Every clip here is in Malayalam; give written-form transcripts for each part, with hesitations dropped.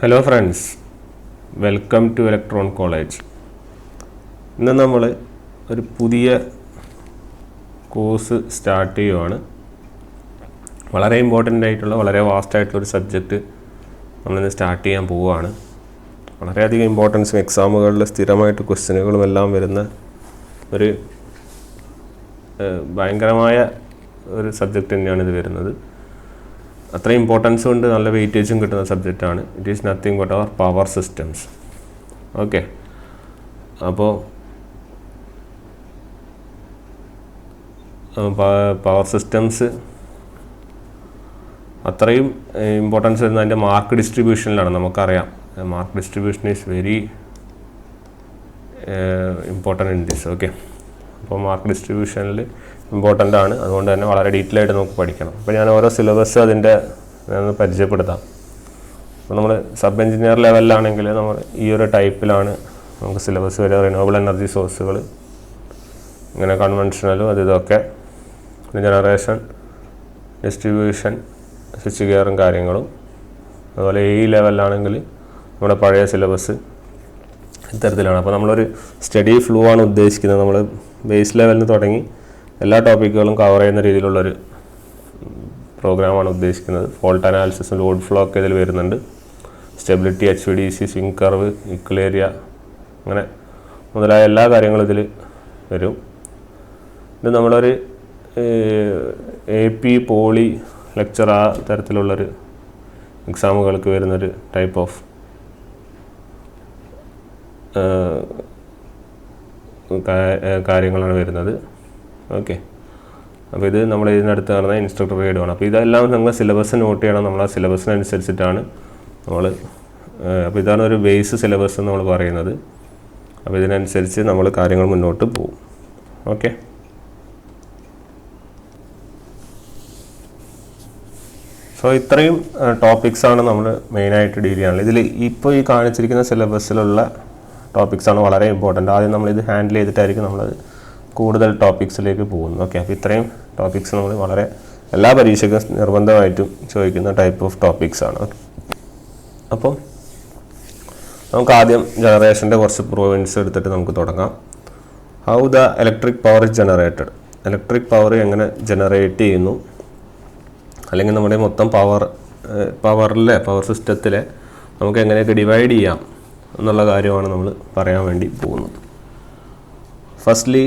Hello friends, welcome to electron college. ഇന്ന് നമ്മൾ ഒരു പുതിയ കോഴ്സ് സ്റ്റാർട്ട് ചെയ്യുവാണ്. വളരെ ഇമ്പോർട്ടൻ്റ് ആയിട്ടുള്ള വളരെ വാസ്റ്റ് ആയിട്ടുള്ളൊരു സബ്ജക്റ്റ് നമ്മളിന്ന് സ്റ്റാർട്ട് ചെയ്യാൻ പോവുകയാണ്. വളരെയധികം ഇമ്പോർട്ടൻസും എക്സാമുകളിൽ സ്ഥിരമായിട്ട് ക്വസ്റ്റ്യനുകളും എല്ലാം വരുന്ന ഒരു ഭയങ്കരമായ ഒരു സബ്ജക്റ്റ് തന്നെയാണ് ഇത് വരുന്നത്. അത്രയും ഇമ്പോർട്ടൻസും ഉണ്ട്, നല്ല വെയിറ്റേജും കിട്ടുന്ന സബ്ജക്റ്റാണ്. It is nothing but our power systems. Okay, അപ്പോൾ പവർ സിസ്റ്റംസ് അത്രയും ഇമ്പോർട്ടൻസ് വരുന്നത് അതിൻ്റെ മാർക്ക് ഡിസ്ട്രിബ്യൂഷനിലാണ്. നമുക്കറിയാം, mark distribution is very important in this. Okay, അപ്പോൾ മാർക്ക് ഡിസ്ട്രിബ്യൂഷനിൽ ഇമ്പോർട്ടൻ്റ് ആണ്. അതുകൊണ്ട് തന്നെ വളരെ ഡീറ്റെയിൽ ആയിട്ട് നമുക്ക് പഠിക്കണം. അപ്പോൾ ഞാൻ ഓരോ സിലബസ് അതിൻ്റെ ഞാനൊന്ന് പരിചയപ്പെടുത്താം. അപ്പോൾ നമ്മൾ സബ് എഞ്ചിനീയർ ലെവലിലാണെങ്കിൽ നമ്മൾ ഈ ഒരു ടൈപ്പിലാണ് നമുക്ക് സിലബസ് വരിക. റിന്യൂവബിൾ എനർജി സോഴ്സുകൾ, ഇങ്ങനെ കൺവെൻഷനലും ഇതൊക്കെ, ജനറേഷൻ, ഡിസ്ട്രിബ്യൂഷൻ, സ്വിച്ച് ഗിയറും കാര്യങ്ങളും. അതുപോലെ ഈ ലെവലിലാണെങ്കിൽ നമ്മുടെ പഴയ സിലബസ് ഇത്തരത്തിലാണ്. അപ്പോൾ നമ്മളൊരു സ്റ്റഡി ഫ്ലോ ആണ് ഉദ്ദേശിക്കുന്നത്. നമ്മൾ ബേസ് ലെവലിൽ നിന്ന് തുടങ്ങി എല്ലാ ടോപ്പിക്കുകളും കവർ ചെയ്യുന്ന രീതിയിലുള്ളൊരു പ്രോഗ്രാമാണ് ഉദ്ദേശിക്കുന്നത്. ഫോൾട്ട് അനാലിസിസും ലോഡ് ഫ്ലോ ഒക്കെ ഇതിൽ വരുന്നുണ്ട്. സ്റ്റെബിലിറ്റി, HVDC, സ്വിംഗ് കർവ്, ഇക്വലേരിയ, അങ്ങനെ മുതലായ എല്ലാ കാര്യങ്ങളും ഇതിൽ വരും. ഇത് നമ്മളൊരു AP പോളി ലെക്ചർ ആ തരത്തിലുള്ളൊരു എക്സാമുകൾക്ക് വരുന്നൊരു ടൈപ്പ് ഓഫ് കാര്യങ്ങളാണ് വരുന്നത്. ഓക്കെ, അപ്പോൾ ഇത് നമ്മൾ ഇതിനടുത്ത് കാണുന്ന ഇൻസ്ട്രക്ടർ ഗൈഡുമാണ്. അപ്പോൾ ഇതെല്ലാം നിങ്ങൾ സിലബസ് നോട്ട് ചെയ്യണം. നമ്മൾ ആ സിലബസിനനുസരിച്ചിട്ടാണ് നമ്മൾ, അപ്പോൾ ഇതാണ് ഒരു ബേസ് സിലബസ് എന്ന് നമ്മൾ പറയുന്നത്. അപ്പോൾ ഇതിനനുസരിച്ച് നമ്മൾ കാര്യങ്ങൾ മുന്നോട്ട് പോകും. ഓക്കെ, സോ ഇത്രയും ടോപ്പിക്സാണ് നമ്മൾ മെയിനായിട്ട് ഡീൽ ചെയ്യാനുള്ളത്. ഇതിൽ ഇപ്പോൾ ഈ കാണിച്ചിരിക്കുന്ന സിലബസിലുള്ള ടോപ്പിക്സാണ് വളരെ ഇമ്പോർട്ടൻ്റ്. ആദ്യം നമ്മളിത് ഹാൻഡിൽ ചെയ്തിട്ടായിരിക്കും നമ്മളത് കൂടുതൽ ടോപ്പിക്സിലേക്ക് പോകുന്നു. ഓക്കെ, അപ്പോൾ ഇത്രയും ടോപ്പിക്സ് നമ്മൾ വളരെ എല്ലാ പരീക്ഷയ്ക്കും നിർബന്ധമായിട്ടും ചോദിക്കുന്ന ടൈപ്പ് ഓഫ് ടോപ്പിക്സാണ്. ഓക്കെ, അപ്പം നമുക്ക് ആദ്യം ജനറേഷൻ്റെ കുറച്ച് പ്രൊവിൻസ് എടുത്തിട്ട് നമുക്ക് തുടങ്ങാം. How the electric power is generated. Electric power എങ്ങനെ ജനറേറ്റ് ചെയ്യുന്നു, അല്ലെങ്കിൽ നമ്മുടെ മൊത്തം പവർ സിസ്റ്റത്തിലെ നമുക്ക് എങ്ങനെയൊക്കെ ഡിവൈഡ് ചെയ്യാം എന്നുള്ള കാര്യമാണ് നമ്മൾ പറയാൻ വേണ്ടി പോകുന്നത്. ഫസ്റ്റ്ലി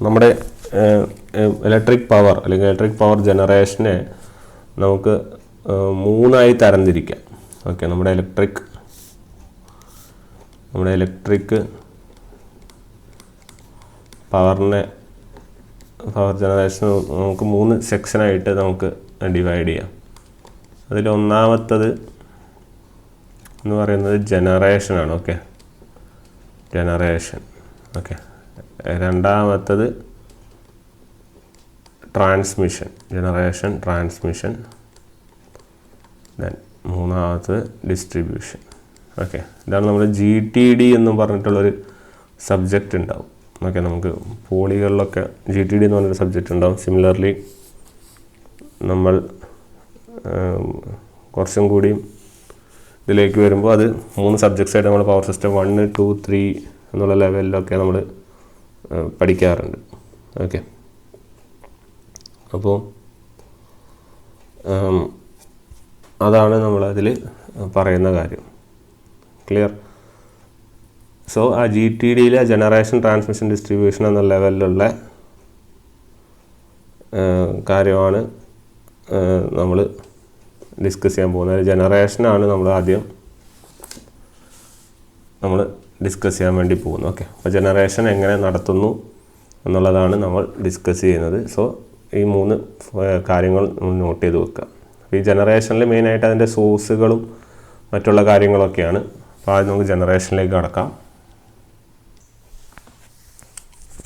നമ്മുടെ ഇലക്ട്രിക് പവർ അല്ലെങ്കിൽ ഇലക്ട്രിക് പവർ ജനറേഷനെ നമുക്ക് മൂന്നായി തരംതിരിക്കാം. ഓക്കെ, നമ്മുടെ ഇലക്ട്രിക് പവർ ജനറേഷൻ നമുക്ക് 3 സെക്ഷനായിട്ട് നമുക്ക് ഡിവൈഡ് ചെയ്യാം. അതിലൊന്നാമത്തത് എന്ന് പറയുന്നത് ജനറേഷനാണ്. Okay, generation. ഓക്കെ, രണ്ടാമത്തത് ട്രാൻസ്മിഷൻ, ജനറേഷൻ, ട്രാൻസ്മിഷൻ. ദെൻ മൂന്നാമത്തത് ഡിസ്ട്രിബ്യൂഷൻ. ഓക്കെ, ഇതാണ് നമ്മൾ GTD എന്നും പറഞ്ഞിട്ടുള്ളൊരു സബ്ജക്റ്റ് ഉണ്ടാവും. ഓക്കെ, നമുക്ക് പോളികളിലൊക്കെ GTD എന്ന് പറഞ്ഞൊരു സബ്ജക്റ്റ് ഉണ്ടാവും. സിമിലർലി നമ്മൾ കുറച്ചും കൂടിയും ഇതിലേക്ക് വരുമ്പോൾ അത് 3 സബ്ജക്ട്സായിട്ട് നമ്മൾ പവർ സിസ്റ്റം 1, 2, 3 എന്നുള്ള ലെവലിലൊക്കെ നമ്മൾ പഠിക്കാറുണ്ട്. ഓക്കെ, അപ്പോൾ അതാണ് നമ്മളതിൽ പറയുന്ന കാര്യം. ക്ലിയർ? സോ ആ GTDയിലെ ജനറേഷൻ, ട്രാൻസ്മിഷൻ, ഡിസ്ട്രിബ്യൂഷൻ എന്ന ലെവലിലുള്ള കാര്യമാണ് നമ്മൾ ഡിസ്കസ് ചെയ്യാൻ പോകുന്നത്. ജനറേഷനാണ് നമ്മൾ ആദ്യം ഡിസ്കസ് ചെയ്യാൻ വേണ്ടി പോകുന്നു. ഓക്കെ, അപ്പോൾ ജനറേഷൻ എങ്ങനെ നടത്തുന്നു എന്നുള്ളതാണ് നമ്മൾ ഡിസ്കസ് ചെയ്യുന്നത്. സോ ഈ 3 കാര്യങ്ങൾ നമ്മൾ നോട്ട് ചെയ്ത് വെക്കുക. ഈ ജനറേഷനിൽ മെയിനായിട്ട് അതിൻ്റെ സോഴ്സുകളും മറ്റുള്ള കാര്യങ്ങളൊക്കെയാണ്. അപ്പോൾ ആദ്യം നമുക്ക് ജനറേഷനിലേക്ക് കടക്കാം.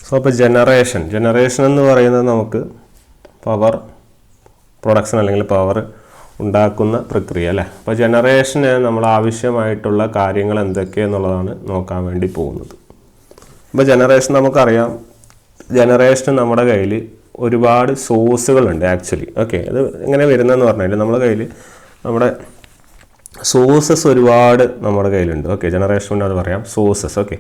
സോ അപ്പോൾ ജനറേഷൻ എന്ന് പറയുന്നത് നമുക്ക് പവർ പ്രൊഡക്ഷൻ അല്ലെങ്കിൽ പവർ ഉണ്ടാക്കുന്ന പ്രക്രിയ അല്ലേ. അപ്പോൾ ജനറേഷന് നമ്മൾ ആവശ്യമായിട്ടുള്ള കാര്യങ്ങൾ എന്തൊക്കെയെന്നുള്ളതാണ് നോക്കാൻ വേണ്ടി പോകുന്നത്. അപ്പോൾ ജനറേഷൻ നമുക്കറിയാം, ജനറേഷൻ നമ്മുടെ കയ്യിൽ ഒരുപാട് സോഴ്സുകളുണ്ട് ആക്ച്വലി. ഓക്കെ, അത് എങ്ങനെ വരുന്നതെന്ന് പറഞ്ഞാൽ നമ്മുടെ കയ്യിൽ നമ്മുടെ സോഴ്സസ് ഒരുപാട് നമ്മുടെ കയ്യിലുണ്ട്. ഓക്കെ, ജനറേഷൻ അത് പറയാം, സോഴ്സസ്. ഓക്കെ,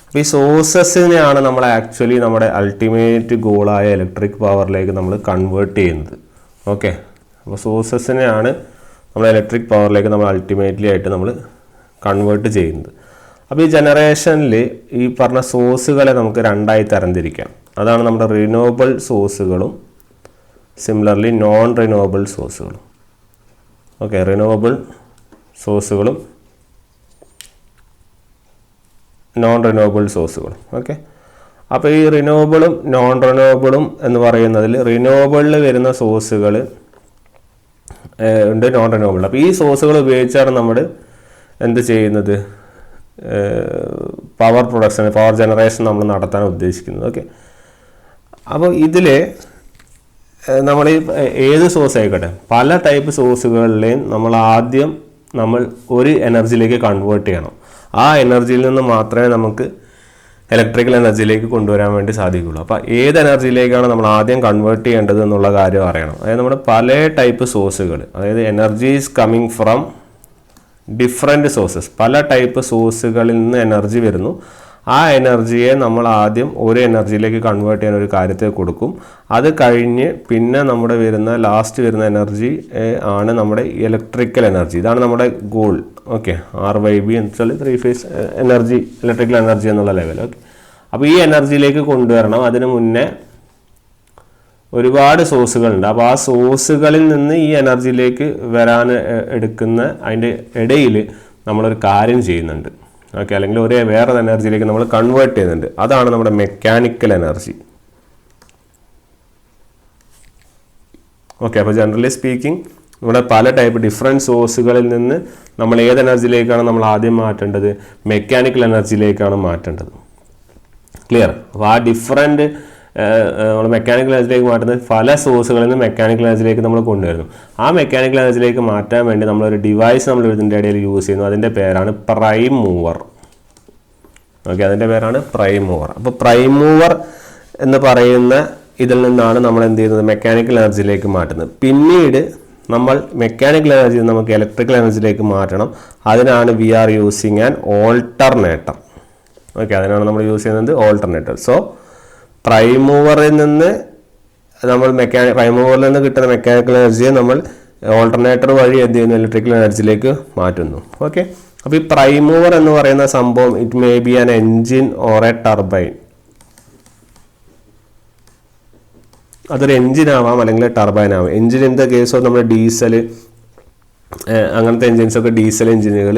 അപ്പോൾ ഈ സോഴ്സസിനെയാണ് നമ്മൾ ആക്ച്വലി നമ്മുടെ അൾട്ടിമേറ്റ് ഗോളായ ഇലക്ട്രിക് പവറിലേക്ക് നമ്മൾ കൺവേർട്ട് ചെയ്യുന്നത്. ഓക്കെ, അപ്പോൾ സോഴ്സസിനെയാണ് നമ്മൾ ഇലക്ട്രിക് പവറിലേക്ക് നമ്മൾ അൾട്ടിമേറ്റ്ലി ആയിട്ട് നമ്മൾ കൺവേർട്ട് ചെയ്യുന്നത്. അപ്പോൾ ഈ ജനറേഷനിൽ ഈ പറഞ്ഞ സോഴ്സുകളെ നമുക്ക് രണ്ടായി തരംതിരിക്കാം. അതാണ് നമ്മുടെ റിന്യൂവബിൾ സോഴ്സുകളും സിമിലർലി നോൺ റിന്യൂവബിൾ സോഴ്സുകളും. ഓക്കെ, റിന്യൂവബിൾ സോഴ്സുകളും നോൺ റിന്യൂവബിൾ സോഴ്സുകളും. ഓക്കെ, അപ്പോൾ ഈ റിന്യൂവബിളും നോൺ റിന്യൂവബിളും എന്ന് പറയുന്നതിൽ റിന്യൂവബിളിൽ വരുന്ന സോഴ്സുകൾ ഉണ്ട്, നോൺ റിന്യൂവബിൾ. അപ്പോൾ ഈ സോഴ്സുകൾ ഉപയോഗിച്ചാണ് നമ്മൾ എന്ത് ചെയ്യുന്നത്, പവർ പ്രൊഡക്ഷൻ, പവർ ജനറേഷൻ നമ്മൾ നടത്താൻ ഉദ്ദേശിക്കുന്നത്. ഓക്കെ, അപ്പോൾ ഇതിൽ നമ്മൾ ഏത് സോഴ്സ് ആയിക്കോട്ടെ, പല ടൈപ്പ് സോഴ്സുകളിലെയും നമ്മൾ ഒരു എനർജിയിലേക്ക് കൺവേർട്ട് ചെയ്യണം. ആ എനർജിയിൽ നിന്ന് മാത്രമേ നമുക്ക് ഇലക്ട്രിക്കൽ എനർജിയിലേക്ക് കൊണ്ടുവരാൻ വേണ്ടി സാധിക്കുകയുള്ളൂ. അപ്പോൾ ഏത് എനർജിയിലേക്കാണ് നമ്മൾ ആദ്യം കൺവേർട്ട് ചെയ്യേണ്ടത് എന്നുള്ള കാര്യം അറിയണം. അതായത് നമ്മുടെ പല ടൈപ്പ് സോഴ്സുകൾ, അതായത് energy is coming from different sources, പല ടൈപ്പ് സോഴ്സുകളിൽ നിന്ന് എനർജി വരുന്നു. ആ എനർജിയെ നമ്മൾ ആദ്യം ഒരു എനർജിയിലേക്ക് കൺവേർട്ട് ചെയ്യാൻ ഒരു കാര്യത്തെ കൊടുക്കും. അത് കഴിഞ്ഞ് പിന്നെ നമ്മുടെ ലാസ്റ്റ് വരുന്ന എനർജി ആണ് നമ്മുടെ ഇലക്ട്രിക്കൽ എനർജി. ഇതാണ് നമ്മുടെ ഗോൾ. ഓക്കെ, RYB എന്ന് വെച്ചാൽ 3 ഫേസ് എനർജി, ഇലക്ട്രിക്കൽ എനർജി എന്നുള്ള ലെവൽ. ഓക്കെ, അപ്പോൾ ഈ എനർജിയിലേക്ക് കൊണ്ടുവരണം. അതിന് മുന്നേ ഒരുപാട് സോഴ്സുകളുണ്ട്. അപ്പോൾ ആ സോഴ്സുകളിൽ നിന്ന് ഈ എനർജിയിലേക്ക് വരാൻ എടുക്കുന്ന അതിൻ്റെ ഇടയിൽ നമ്മളൊരു കാര്യം ചെയ്യുന്നുണ്ട്. ഓക്കെ, അല്ലെങ്കിൽ വേറെ എനർജിയിലേക്ക് നമ്മൾ കൺവേർട്ട് ചെയ്യുന്നുണ്ട്. അതാണ് നമ്മുടെ മെക്കാനിക്കൽ എനർജി. ഓക്കെ, അപ്പോൾ ജനറലി സ്പീക്കിംഗ് നമ്മുടെ പല ടൈപ്പ് ഡിഫറെൻറ്റ് സോഴ്സുകളിൽ നിന്ന് നമ്മൾ ഏത് എനർജിയിലേക്കാണ് നമ്മൾ ആദ്യം മാറ്റേണ്ടത്, മെക്കാനിക്കൽ എനർജിയിലേക്കാണ് മാറ്റേണ്ടത്. ക്ലിയർ? അപ്പോൾ ആ ഡിഫറെൻറ്റ് നമ്മൾ മെക്കാനിക്കൽ എനർജിയിലേക്ക് മാറ്റുന്നത് പല സോഴ്സുകളിൽ നിന്ന് മെക്കാനിക്കൽ എനർജിയിലേക്ക് നമ്മൾ കൊണ്ടുവരുന്നു. ആ മെക്കാനിക്കൽ എനർജിയിലേക്ക് മാറ്റാൻ വേണ്ടി നമ്മളൊരു ഡിവൈസ് നമ്മൾ ഇതിൻ്റെ ഇടയിൽ യൂസ് ചെയ്യുന്നു. അതിൻ്റെ പേരാണ് പ്രൈം മൂവർ. ഓക്കെ, അതിൻ്റെ പേരാണ് പ്രൈം മൂവർ. അപ്പോൾ പ്രൈം മൂവർ എന്ന് പറയുന്ന ഇതിൽ നിന്നാണ് നമ്മൾ എന്ത് ചെയ്യുന്നത്, മെക്കാനിക്കൽ എനർജിയിലേക്ക് മാറ്റുന്നത്. പിന്നീട് നമ്മൾ മെക്കാനിക്കൽ എനർജി നമുക്ക് ഇലക്ട്രിക്കൽ എനർജിയിലേക്ക് മാറ്റണം. അതിനാണ് we are using an alternator. Okay, അതിനാണ് നമ്മൾ യൂസ് ചെയ്യുന്നത് ഓൾട്ടർനേറ്റർ. സോ പ്രൈം മൂവറിൽ നിന്ന് പ്രൈം മൂവറിൽ നിന്ന് കിട്ടുന്ന മെക്കാനിക്കൽ എനർജിയെ നമ്മൾ ഓൾട്ടർനേറ്റർ വഴി എന്ത് ചെയ്യുന്നു, ഇലക്ട്രിക്കൽ എനർജിയിലേക്ക് മാറ്റുന്നു. ഓക്കെ, അപ്പോൾ ഈ പ്രൈം മൂവർ എന്ന് പറയുന്ന സംഭവം it may be an engine or A turbine. അതൊരു എൻജിൻ ആവാം അല്ലെങ്കിൽ ടർബൈൻ ആവാം. Engine in the case of നമ്മുടെ ഡീസൽ അങ്ങനത്തെ എൻജിൻസൊക്കെ ഡീസൽ എൻജിനുകൾ.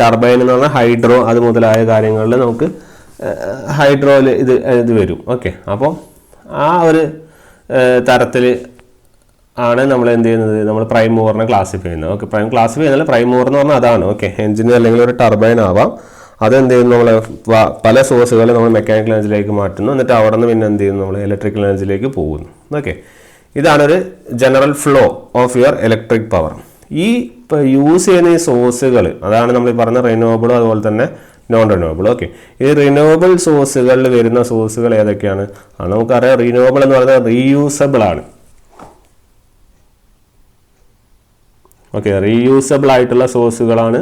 ടർബൈൻ എന്ന് പറഞ്ഞാൽ ഹൈഡ്രോ അത് മുതലായ കാര്യങ്ങളിൽ നമുക്ക് ഹൈഡ്രോയിൽ ഇത് വരും. ഓക്കെ, അപ്പോൾ ആ ഒരു തരത്തിൽ ആണ് നമ്മൾ എന്ത് ചെയ്യുന്നത്, നമ്മൾ പ്രൈം മൂവറിനെ ക്ലാസിഫൈ ചെയ്യുന്നത്. ഓക്കെ, ക്ലാസിഫൈ ചെയ്യുന്നില്ല, പ്രൈം മൂവർ എന്ന് പറഞ്ഞാൽ അതാണ്. ഓക്കെ, എൻജിൻ അല്ലെങ്കിൽ ഒരു ടർബൈൻ ആവാം. അതെന്ത് ചെയ്യുന്നു, നമ്മൾ പല സോഴ്സുകൾ നമ്മൾ മെക്കാനിക്കൽ എനർജിയിലേക്ക് മാറ്റുന്നു. എന്നിട്ട് അവിടെ നിന്ന് പിന്നെ എന്ത് ചെയ്യുന്നു, നമ്മൾ ഇലക്ട്രിക്കൽ എനർജിയിലേക്ക് പോകുന്നു. ഓക്കെ, ഇതാണൊരു general flow of your electric power. ഈ യൂസ് ചെയ്യുന്ന ഈ സോഴ്സുകൾ അതാണ് നമ്മൾ പറഞ്ഞ റിന്യൂവബിളും അതുപോലെ തന്നെ നോൺ റിന്യൂവബിൾ. ഓക്കെ, ഈ റിന്യൂവബിൾ സോഴ്സുകളിൽ വരുന്ന സോഴ്സുകൾ ഏതൊക്കെയാണ്? നമുക്കറിയാം, റിന്യൂവബിൾ എന്ന് പറയുന്നത് റീയൂസബിൾ ആണ്. ഓക്കെ, റീയൂസബിൾ ആയിട്ടുള്ള സോഴ്സുകളാണ്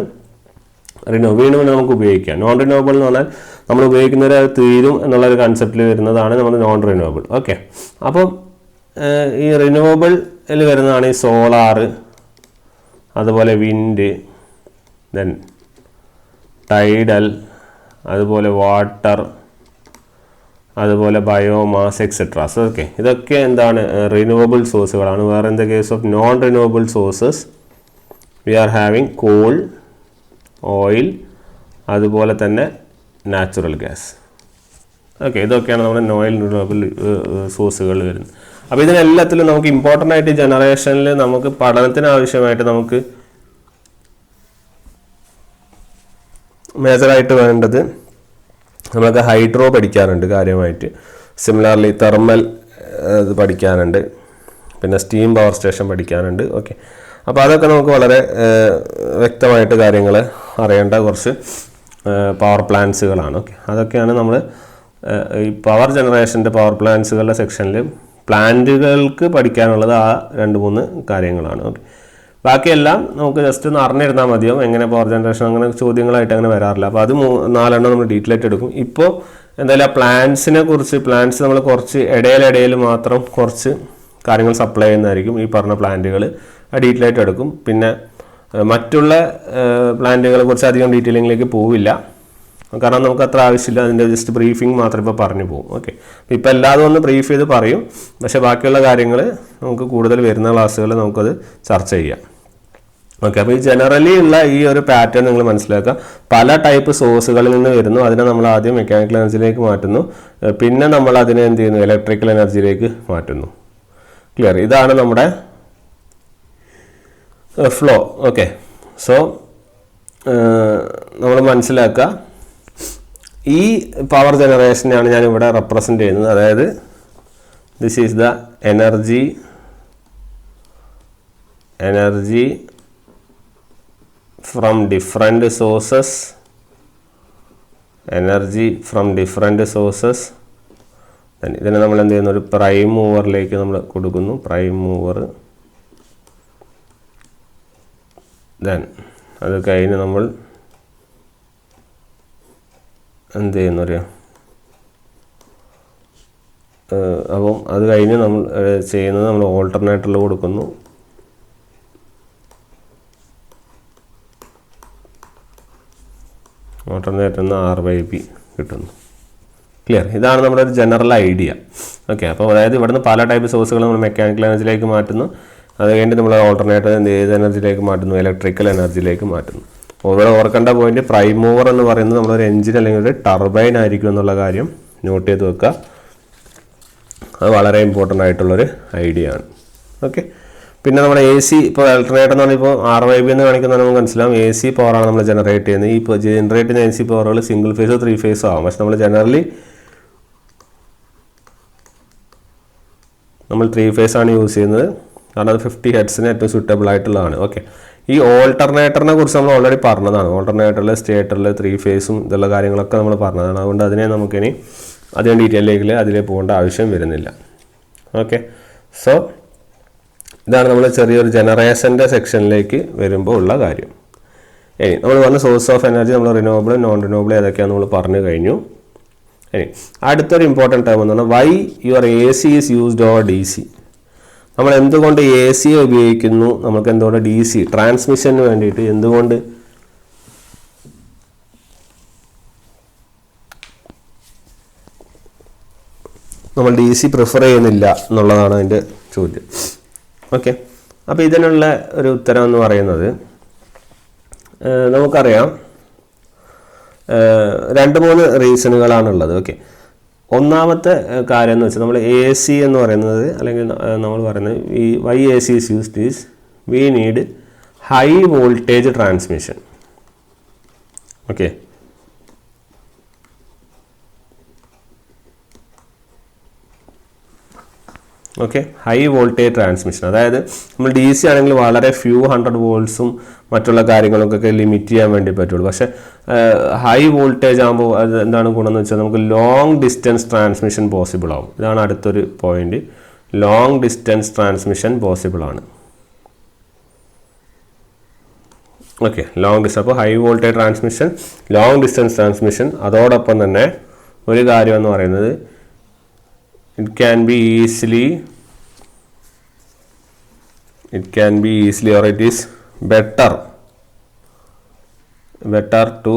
വീണ്ടും നമുക്ക് ഉപയോഗിക്കാം. നോൺ റിന്യൂവബിൾ എന്ന് പറഞ്ഞാൽ നമ്മൾ ഉപയോഗിക്കുന്നവർ അത് തീരും എന്നുള്ളൊരു കൺസെപ്റ്റിൽ വരുന്നതാണ് നമ്മൾ നോൺ റിന്യൂവബിൾ. ഓക്കെ, അപ്പം ഈ റിന്യൂവബിളിൽ വരുന്നതാണ് ഈ സോളാർ, അതുപോലെ വിൻഡ്, ദെൻ ടൈഡൽ, അതുപോലെ വാട്ടർ, അതുപോലെ ബയോമാസ് എക്സെട്രാസ്. ഓക്കെ, ഇതൊക്കെ എന്താണ്, റിന്യൂവബിൾ സോഴ്സുകളാണ്. വേറെ in the case of non renewable sources we are having coal, oil, അതുപോലെ തന്നെ നാച്ചുറൽ ഗ്യാസ്. ഓക്കെ, ഇതൊക്കെയാണ് നമ്മുടെ നോൺ റിന്യൂവബിൾ സോഴ്സുകൾ വരുന്നത്. അപ്പോൾ ഇതിനെല്ലാത്തിലും നമുക്ക് ഇമ്പോർട്ടൻ്റ് ആയിട്ട് ജനറേഷനിൽ നമുക്ക് പഠനത്തിന് ആവശ്യമായിട്ട് നമുക്ക് മേജറായിട്ട് വേണ്ടത് നമുക്ക് ഹൈഡ്രോ പഠിക്കാനുണ്ട് കാര്യമായിട്ട്. സിമിലർലി തെർമൽ ഇത് പഠിക്കാനുണ്ട്, പിന്നെ സ്റ്റീം പവർ സ്റ്റേഷൻ പഠിക്കാനുണ്ട്. ഓക്കെ, അപ്പോൾ അതൊക്കെ നമുക്ക് വളരെ വ്യക്തമായിട്ട് കാര്യങ്ങൾ അറിയേണ്ട കുറച്ച് പവർ പ്ലാന്റ്സുകളാണ്. ഓക്കെ, അതൊക്കെയാണ് നമ്മൾ ഈ പവർ ജനറേഷൻ്റെ പവർ പ്ലാന്റ്സുകളുടെ സെക്ഷനിൽ പ്ലാന്റുകൾക്ക് പഠിക്കാനുള്ളത് ആ 2-3 കാര്യങ്ങളാണ്. ഓക്കെ, ബാക്കിയെല്ലാം നമുക്ക് ജസ്റ്റ് ഒന്ന് അറിഞ്ഞിരുന്നാൽ മതിയാവും. എങ്ങനെ പവർ ജനറേഷൻ അങ്ങനെ ചോദ്യങ്ങളായിട്ട് അങ്ങനെ വരാറില്ല. അപ്പോൾ അത് 4 നമ്മൾ ഡീറ്റെയിൽ ആയിട്ട് എടുക്കും. ഇപ്പോൾ എന്തായാലും പ്ലാന്റ്സിനെ കുറിച്ച്, പ്ലാന്റ്സ് നമ്മൾ കുറച്ച് ഇടയിൽ മാത്രം കുറച്ച് കാര്യങ്ങൾ സപ്ലൈ ചെയ്യുന്നതായിരിക്കും. ഈ പറഞ്ഞ പ്ലാന്റുകൾ ഡീറ്റെയിൽ ആയിട്ട് എടുക്കും. പിന്നെ മറ്റുള്ള പ്ലാന്റുകളെ കുറിച്ച് അധികം ഡീറ്റെയിലിങ്ങിലേക്ക് പോവില്ല, കാരണം നമുക്ക് അത്ര ആവശ്യമില്ല. അതിൻ്റെ ജസ്റ്റ് ബ്രീഫിംഗ് മാത്രം ഇപ്പോൾ പറഞ്ഞു പോകും. ഓക്കെ, ഇപ്പോൾ എല്ലാതും ഒന്ന് ബ്രീഫ് ചെയ്ത് പറയും, പക്ഷേ ബാക്കിയുള്ള കാര്യങ്ങൾ നമുക്ക് കൂടുതൽ വരുന്ന ക്ലാസ്സുകളിൽ നമുക്കത് ചർച്ച ചെയ്യാം. ഓക്കെ, അപ്പോൾ ഈ ജനറലി ഉള്ള ഈ ഒരു പാറ്റേൺ നിങ്ങൾ മനസ്സിലാക്കുക. പല ടൈപ്പ് സോഴ്സുകളിൽ നിന്ന് വരുന്നു, അതിനെ നമ്മൾ ആദ്യം മെക്കാനിക്കൽ എനർജിയിലേക്ക് മാറ്റുന്നു, പിന്നെ നമ്മൾ അതിനെ എന്ത് ചെയ്യുന്നു, ഇലക്ട്രിക്കൽ എനർജിയിലേക്ക് മാറ്റുന്നു. ക്ലിയർ? ഇതാണ് നമ്മുടെ ഫ്ലോ. ഓക്കെ, സോ നമ്മൾ മനസ്സിലാക്കുക, ഈ പവർ ജനറേഷനാണ് ഞാൻ ഇവിടെ റെപ്രസെൻ്റ് ചെയ്യുന്നത്. അതായത് this is the energy from different sources, ഇതിനെ നമ്മൾ എന്ത് ചെയ്യുന്നു, ഒരു പ്രൈം മൂവറിലേക്ക് നമ്മൾ കൊടുക്കുന്നു. പ്രൈം മൂവർ, ദെൻ അത് കഴിഞ്ഞ് നമ്മൾ എന്ത് ചെയ്യുന്നു അറിയാം, അപ്പം അത് കഴിഞ്ഞ് നമ്മൾ ചെയ്യുന്നത് നമ്മൾ ഓൾട്ടർനേറ്ററിൽ കൊടുക്കുന്നു. ഓൾട്ടർനേറ്ററിൽ നിന്ന് R/B കിട്ടുന്നു. ക്ലിയർ? ഇതാണ് നമ്മുടെ ഒരു ജനറൽ ഐഡിയ. ഓക്കെ, അപ്പോൾ അതായത് ഇവിടുന്ന് പല ടൈപ്പ് സോഴ്സുകൾ നമ്മൾ മെക്കാനിക്കൽ എനർജിയിലേക്ക് മാറ്റുന്നു, അത് കഴിഞ്ഞിട്ട് നമ്മൾ ഓൾട്ടർനേറ്റർ ഏത് എനർജിയിലേക്ക് മാറ്റുന്നു, ഇലക്ട്രിക്കൽ എനർജിയിലേക്ക് മാറ്റുന്നു. ഇവിടെ ഓർക്കേണ്ട പോയിന്റ്, പ്രൈം മൂവർ എന്ന് പറയുന്നത് നമ്മളൊരു എഞ്ചിൻ അല്ലെങ്കിൽ ഒരു ടർബൈൻ ആയിരിക്കും എന്നുള്ള കാര്യം നോട്ട് ചെയ്ത് വെക്കുക. അത് വളരെ ഇമ്പോർട്ടൻ്റ് ആയിട്ടുള്ളൊരു ഐഡിയ ആണ്. ഓക്കെ, പിന്നെ നമ്മുടെ AC, ഇപ്പോൾ ആൾട്ടർനേറ്റർ എന്ന് പറഞ്ഞാൽ ഇപ്പോൾ R/B എന്ന് കാണിക്കുന്നത് നമുക്ക് മനസ്സിലാവും. AC പവറാണ് നമ്മൾ ജനറേറ്റ് ചെയ്യുന്നത്. ഈ ഇപ്പോൾ ജനറേറ്റ് ചെയ്യുന്ന AC പവറുകൾ സിംഗിൾ ഫേസോ 3 ഫേസോ ആവും. പക്ഷെ നമ്മൾ ജനറലി 3 ഫേസ് ആണ് യൂസ് ചെയ്യുന്നത്, കാരണം അത് 50 ഹെർട്സിന് ഏറ്റവും സൂട്ടബിൾ ആയിട്ടുള്ളതാണ്. ഓക്കെ, ഈ ഓൾട്ടർനേറ്ററിനെ കുറിച്ച് നമ്മൾ ഓൾറെഡി പറഞ്ഞതാണ്. ഓൾട്ടർനേറ്ററിൽ, സ്റ്റേറ്ററിൽ 3 ഫേസും ഇതുള്ള കാര്യങ്ങളൊക്കെ നമ്മൾ പറഞ്ഞതാണ്. അതുകൊണ്ട് അതിനെ നമുക്കിനി അധികം ഡീറ്റെയിലേക്ക് അതിലേ പോകേണ്ട ആവശ്യം വരുന്നില്ല. ഓക്കെ, സോ ഇതാണ് നമ്മൾ ചെറിയൊരു ജനറേഷൻ്റെ സെക്ഷനിലേക്ക് വരുമ്പോൾ ഉള്ള കാര്യം. ഇനി നമ്മൾ പറഞ്ഞ സോഴ്സ് ഓഫ് എനർജി നമ്മൾ റിന്യൂവബിൾ, നോൺ റിന്യൂവബിൾ ഏതൊക്കെയാണെന്ന് നമ്മൾ പറഞ്ഞു കഴിഞ്ഞു. ഇനി അടുത്തൊരു ഇമ്പോർട്ടൻറ്റ് ടേം എന്ന് പറഞ്ഞാൽ Y your AC is used over DC. നമ്മൾ എന്തുകൊണ്ട് AC ഉപയോഗിക്കുന്നു, നമുക്ക് എന്തുകൊണ്ട് DC ട്രാൻസ്മിഷന് വേണ്ടിയിട്ട് എന്തുകൊണ്ട് നമ്മൾ DC പ്രിഫർ ചെയ്യുന്നില്ല എന്നുള്ളതാണ് അതിൻ്റെ ചോദ്യം. ഓക്കെ, അപ്പോൾ ഇതിനുള്ള ഒരു ഉത്തരം എന്ന് പറയുന്നത്, നമുക്കറിയാം 2-3 റീസണുകളാണുള്ളത്. ഓക്കെ, ഒന്നാമത്തെ കാര്യം എന്ന് വെച്ചാൽ നമ്മൾ AC എന്ന് പറയുന്നത്, അല്ലെങ്കിൽ നമ്മൾ പറയുന്നത് ഈ why AC is used is we need high voltage transmission. Okay, high voltage transmission. അതായത് നമ്മൾ DC ആണെങ്കിൽ വളരെ ഫ്യൂ 100 വോൾട്ട്സും മറ്റുള്ള കാര്യങ്ങളൊക്കെ ലിമിറ്റ് ചെയ്യാൻ വേണ്ടി പറ്റുള്ളൂ. പക്ഷേ ഹൈ വോൾട്ടേജ് ആകുമ്പോൾ അത് എന്താണ് ഗുണമെന്ന് വെച്ചാൽ നമുക്ക് ലോങ് ഡിസ്റ്റൻസ് ട്രാൻസ്മിഷൻ പോസിബിൾ ആവും. ഇതാണ് അടുത്തൊരു point, long distance transmission possible ആണ്. ഓക്കെ, ലോങ് ഡിസ്റ്റൻസ്, അപ്പോൾ high voltage transmission, long distance transmission. അതോടൊപ്പം തന്നെ ഒരു കാര്യം എന്ന് പറയുന്നത്, it can be easily or it is better to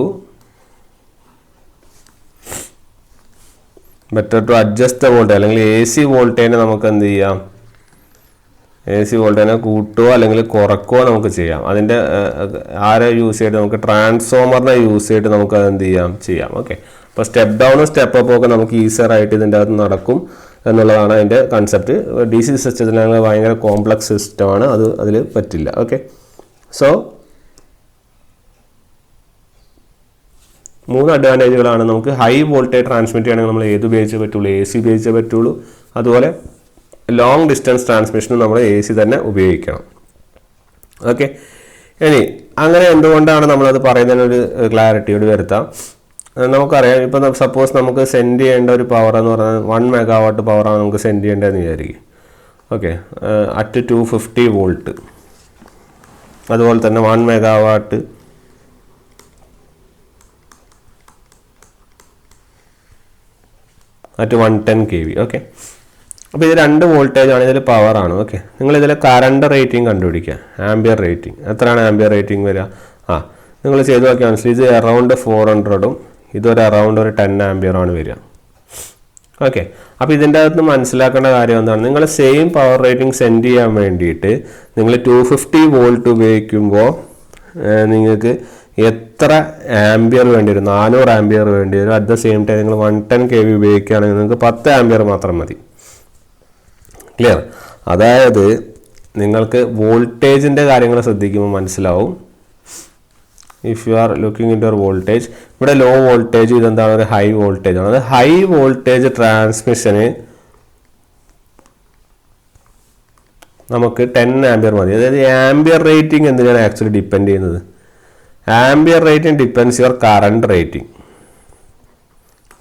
adjust the voltage. അല്ലെങ്കിൽ AC വോൾട്ടേജിനെ നമുക്ക് എന്ത് ചെയ്യാം, AC വോൾട്ടേജിനെ കൂട്ടുകയോ അല്ലെങ്കിൽ കുറയ്ക്കുകയോ നമുക്ക് ചെയ്യാം. അതിൻ്റെ ആരെ യൂസ് ചെയ്തിട്ട് നമുക്ക് ട്രാൻസ്ഫോമറിനെ യൂസ് ചെയ്തിട്ട് നമുക്ക് അത് എന്ത് ചെയ്യാം. ഓക്കെ, അപ്പോൾ സ്റ്റെപ്പ് ഡൗണും സ്റ്റെപ്പ് അപ്പും ഒക്കെ നമുക്ക് ഈസിയർ ആയിട്ട് ഇതിൻ്റെ അകത്ത് നടക്കും എന്നുള്ളതാണ് അതിൻ്റെ കൺസെപ്റ്റ്. DC സിസ്റ്റത്തിലാണെങ്കിൽ ഭയങ്കര കോംപ്ലക്സ് സിസ്റ്റമാണ്, അത് അതിൽ പറ്റില്ല. Okay, so 3 അഡ്വാൻറ്റേജുകളാണ്. നമുക്ക് ഹൈ വോൾട്ടേജ് ട്രാൻസ്മിറ്റ് ചെയ്യണമെങ്കിൽ നമ്മൾ ഏത് ഉപയോഗിച്ചേ പറ്റുള്ളൂ, AC ഉപയോഗിച്ചേ പറ്റുള്ളൂ. അതുപോലെ ലോങ് ഡിസ്റ്റൻസ് ട്രാൻസ്മിഷനും നമ്മൾ AC തന്നെ ഉപയോഗിക്കണം. ഓക്കെ, ഇനി അങ്ങനെ എന്തുകൊണ്ടാണ് നമ്മളത് പറയുന്നതിനൊരു ക്ലാരിറ്റിയോട് വരുത്താം. നമുക്കറിയാം, ഇപ്പം സപ്പോസ് നമുക്ക് സെൻഡ് ചെയ്യേണ്ട ഒരു പവർ എന്ന് പറഞ്ഞാൽ 1 മെഗാവാട്ട് പവറാണ് നമുക്ക് സെൻഡ് ചെയ്യേണ്ടതെന്ന് വിചാരിക്കും. Okay, at 250 volt. അതുപോലെ തന്നെ 1 മെഗാവാട്ട് at 110 kV. ഓക്കെ, അപ്പോൾ ഇത് 2 വോൾട്ടേജ് ആണ്, ഇതിൽ പവറാണ്. ഓക്കെ, നിങ്ങളിതിൽ കറണ്ട് റേറ്റിംഗ് കണ്ടുപിടിക്കുക. ആംബിയർ റേറ്റിംഗ് എത്രയാണ് ആംബിയർ റേറ്റിംഗ് വരിക? നിങ്ങൾ ചെയ്ത് നോക്കിയാൽ മനസ്സിലായി. ഇത് അറൗണ്ട് 400ഉം ഇതൊരു അറൗണ്ട് ഒരു 10 ആംബിയറാണ് വരിക. ഓക്കെ, അപ്പോൾ ഇതിൻ്റെ അകത്ത് മനസ്സിലാക്കേണ്ട കാര്യം എന്താണ്, നിങ്ങൾ സെയിം പവർ റേറ്റിംഗ് സെൻഡ് ചെയ്യാൻ വേണ്ടിയിട്ട് നിങ്ങൾ 250 വോൾട്ട് ഉപയോഗിക്കുമ്പോൾ നിങ്ങൾക്ക് എത്ര ആംബിയർ വേണ്ടി വരും? 400 ആംബിയർ വേണ്ടി വരും. അറ്റ് ദ സെയിം ടൈം നിങ്ങൾ 110 kV ഉപയോഗിക്കുകയാണെങ്കിൽ നിങ്ങൾക്ക് 10 ആംബിയർ മാത്രം മതി. ക്ലിയർ? അതായത് നിങ്ങൾക്ക് വോൾട്ടേജിൻ്റെ കാര്യങ്ങൾ ശ്രദ്ധിക്കുമ്പോൾ മനസ്സിലാവും. If you are looking in your voltage, ഇവിടെ ലോ വോൾട്ടേജ്, ഇതെന്താണ് ഒരു ഹൈ വോൾട്ടേജ് ആണ്. അത് ഹൈ വോൾട്ടേജ് ട്രാൻസ്മിഷന് നമുക്ക് 10 ആംബിയർ മതി. അതായത് ആംബിയർ റേറ്റിംഗ് എന്തിനാണ് ആക്ച്വലി ഡിപ്പെൻഡ് ചെയ്യുന്നത്? Ampere rating depends your current rating.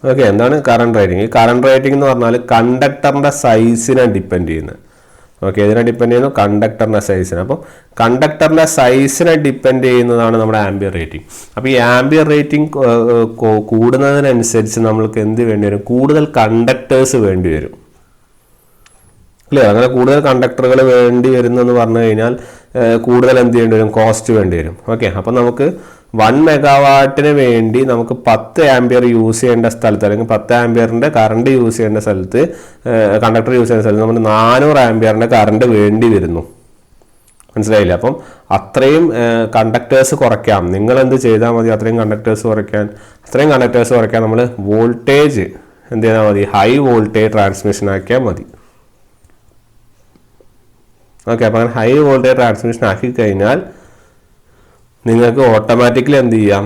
Okay, എന്താണ് കറണ്ട് റേറ്റിംഗ്? ഈ കറണ്ട് റേറ്റിംഗ് എന്ന് പറഞ്ഞാൽ കണ്ടക്ടറിൻ്റെ സൈസിനെ ഡിപ്പെൻഡ് ചെയ്യുന്നത്. ഓക്കെ, ഇതിനെ ഡിപ്പെൻഡ് ചെയ്യുന്നു കണ്ടക്ടറിൻ്റെ സൈസിനെ. അപ്പോൾ കണ്ടക്ടറിൻ്റെ സൈസിനെ ഡിപ്പെൻഡ് ചെയ്യുന്നതാണ് നമ്മുടെ ആംബിയർ റേറ്റിംഗ്. അപ്പോൾ ഈ ആംബിയർ റേറ്റിംഗ് കൂടുന്നതിനനുസരിച്ച് നമ്മൾക്ക് എന്ത് വേണ്ടി വരും? കൂടുതൽ കണ്ടക്ടേഴ്സ് വേണ്ടി വരും. ക്ലിയർ? അങ്ങനെ കൂടുതൽ കണ്ടക്ടറുകൾ വേണ്ടി വരുന്നെന്ന് പറഞ്ഞു കഴിഞ്ഞാൽ കൂടുതൽ എന്ത് ചെയ്യേണ്ടി വരും? കോസ്റ്റ് വേണ്ടി വരും. ഓക്കെ, അപ്പം നമുക്ക് 1 മെഗാവാട്ടിന് വേണ്ടി നമുക്ക് 10 ആംബിയർ യൂസ് ചെയ്യേണ്ട സ്ഥലത്ത്, അല്ലെങ്കിൽ 10 ആംബിയറിൻ്റെ കറണ്ട് യൂസ് ചെയ്യേണ്ട സ്ഥലത്ത്, കണ്ടക്ടർ യൂസ് ചെയ്യുന്ന സ്ഥലത്ത് നമുക്ക് 400 ആംബിയറിൻ്റെ കറണ്ട് വേണ്ടി വരുന്നു. മനസ്സിലായില്ല? അപ്പം അത്രയും കണ്ടക്ടേഴ്സ് കുറയ്ക്കാം. നിങ്ങൾ എന്ത് ചെയ്താൽ മതി? അത്രയും കണ്ടക്ടേഴ്സ് കുറയ്ക്കാൻ നമ്മൾ വോൾട്ടേജ് എന്ത് ചെയ്താൽ മതി? ഹൈ വോൾട്ടേജ് ട്രാൻസ്മിഷൻ ആക്കിയാൽ മതി. ഓക്കെ, അപ്പോൾ അങ്ങനെ ഹൈ വോൾട്ടേജ് ട്രാൻസ്മിഷൻ ആക്കി കഴിഞ്ഞാൽ നിങ്ങൾക്ക് ഓട്ടോമാറ്റിക്കലി എന്ത് ചെയ്യാം?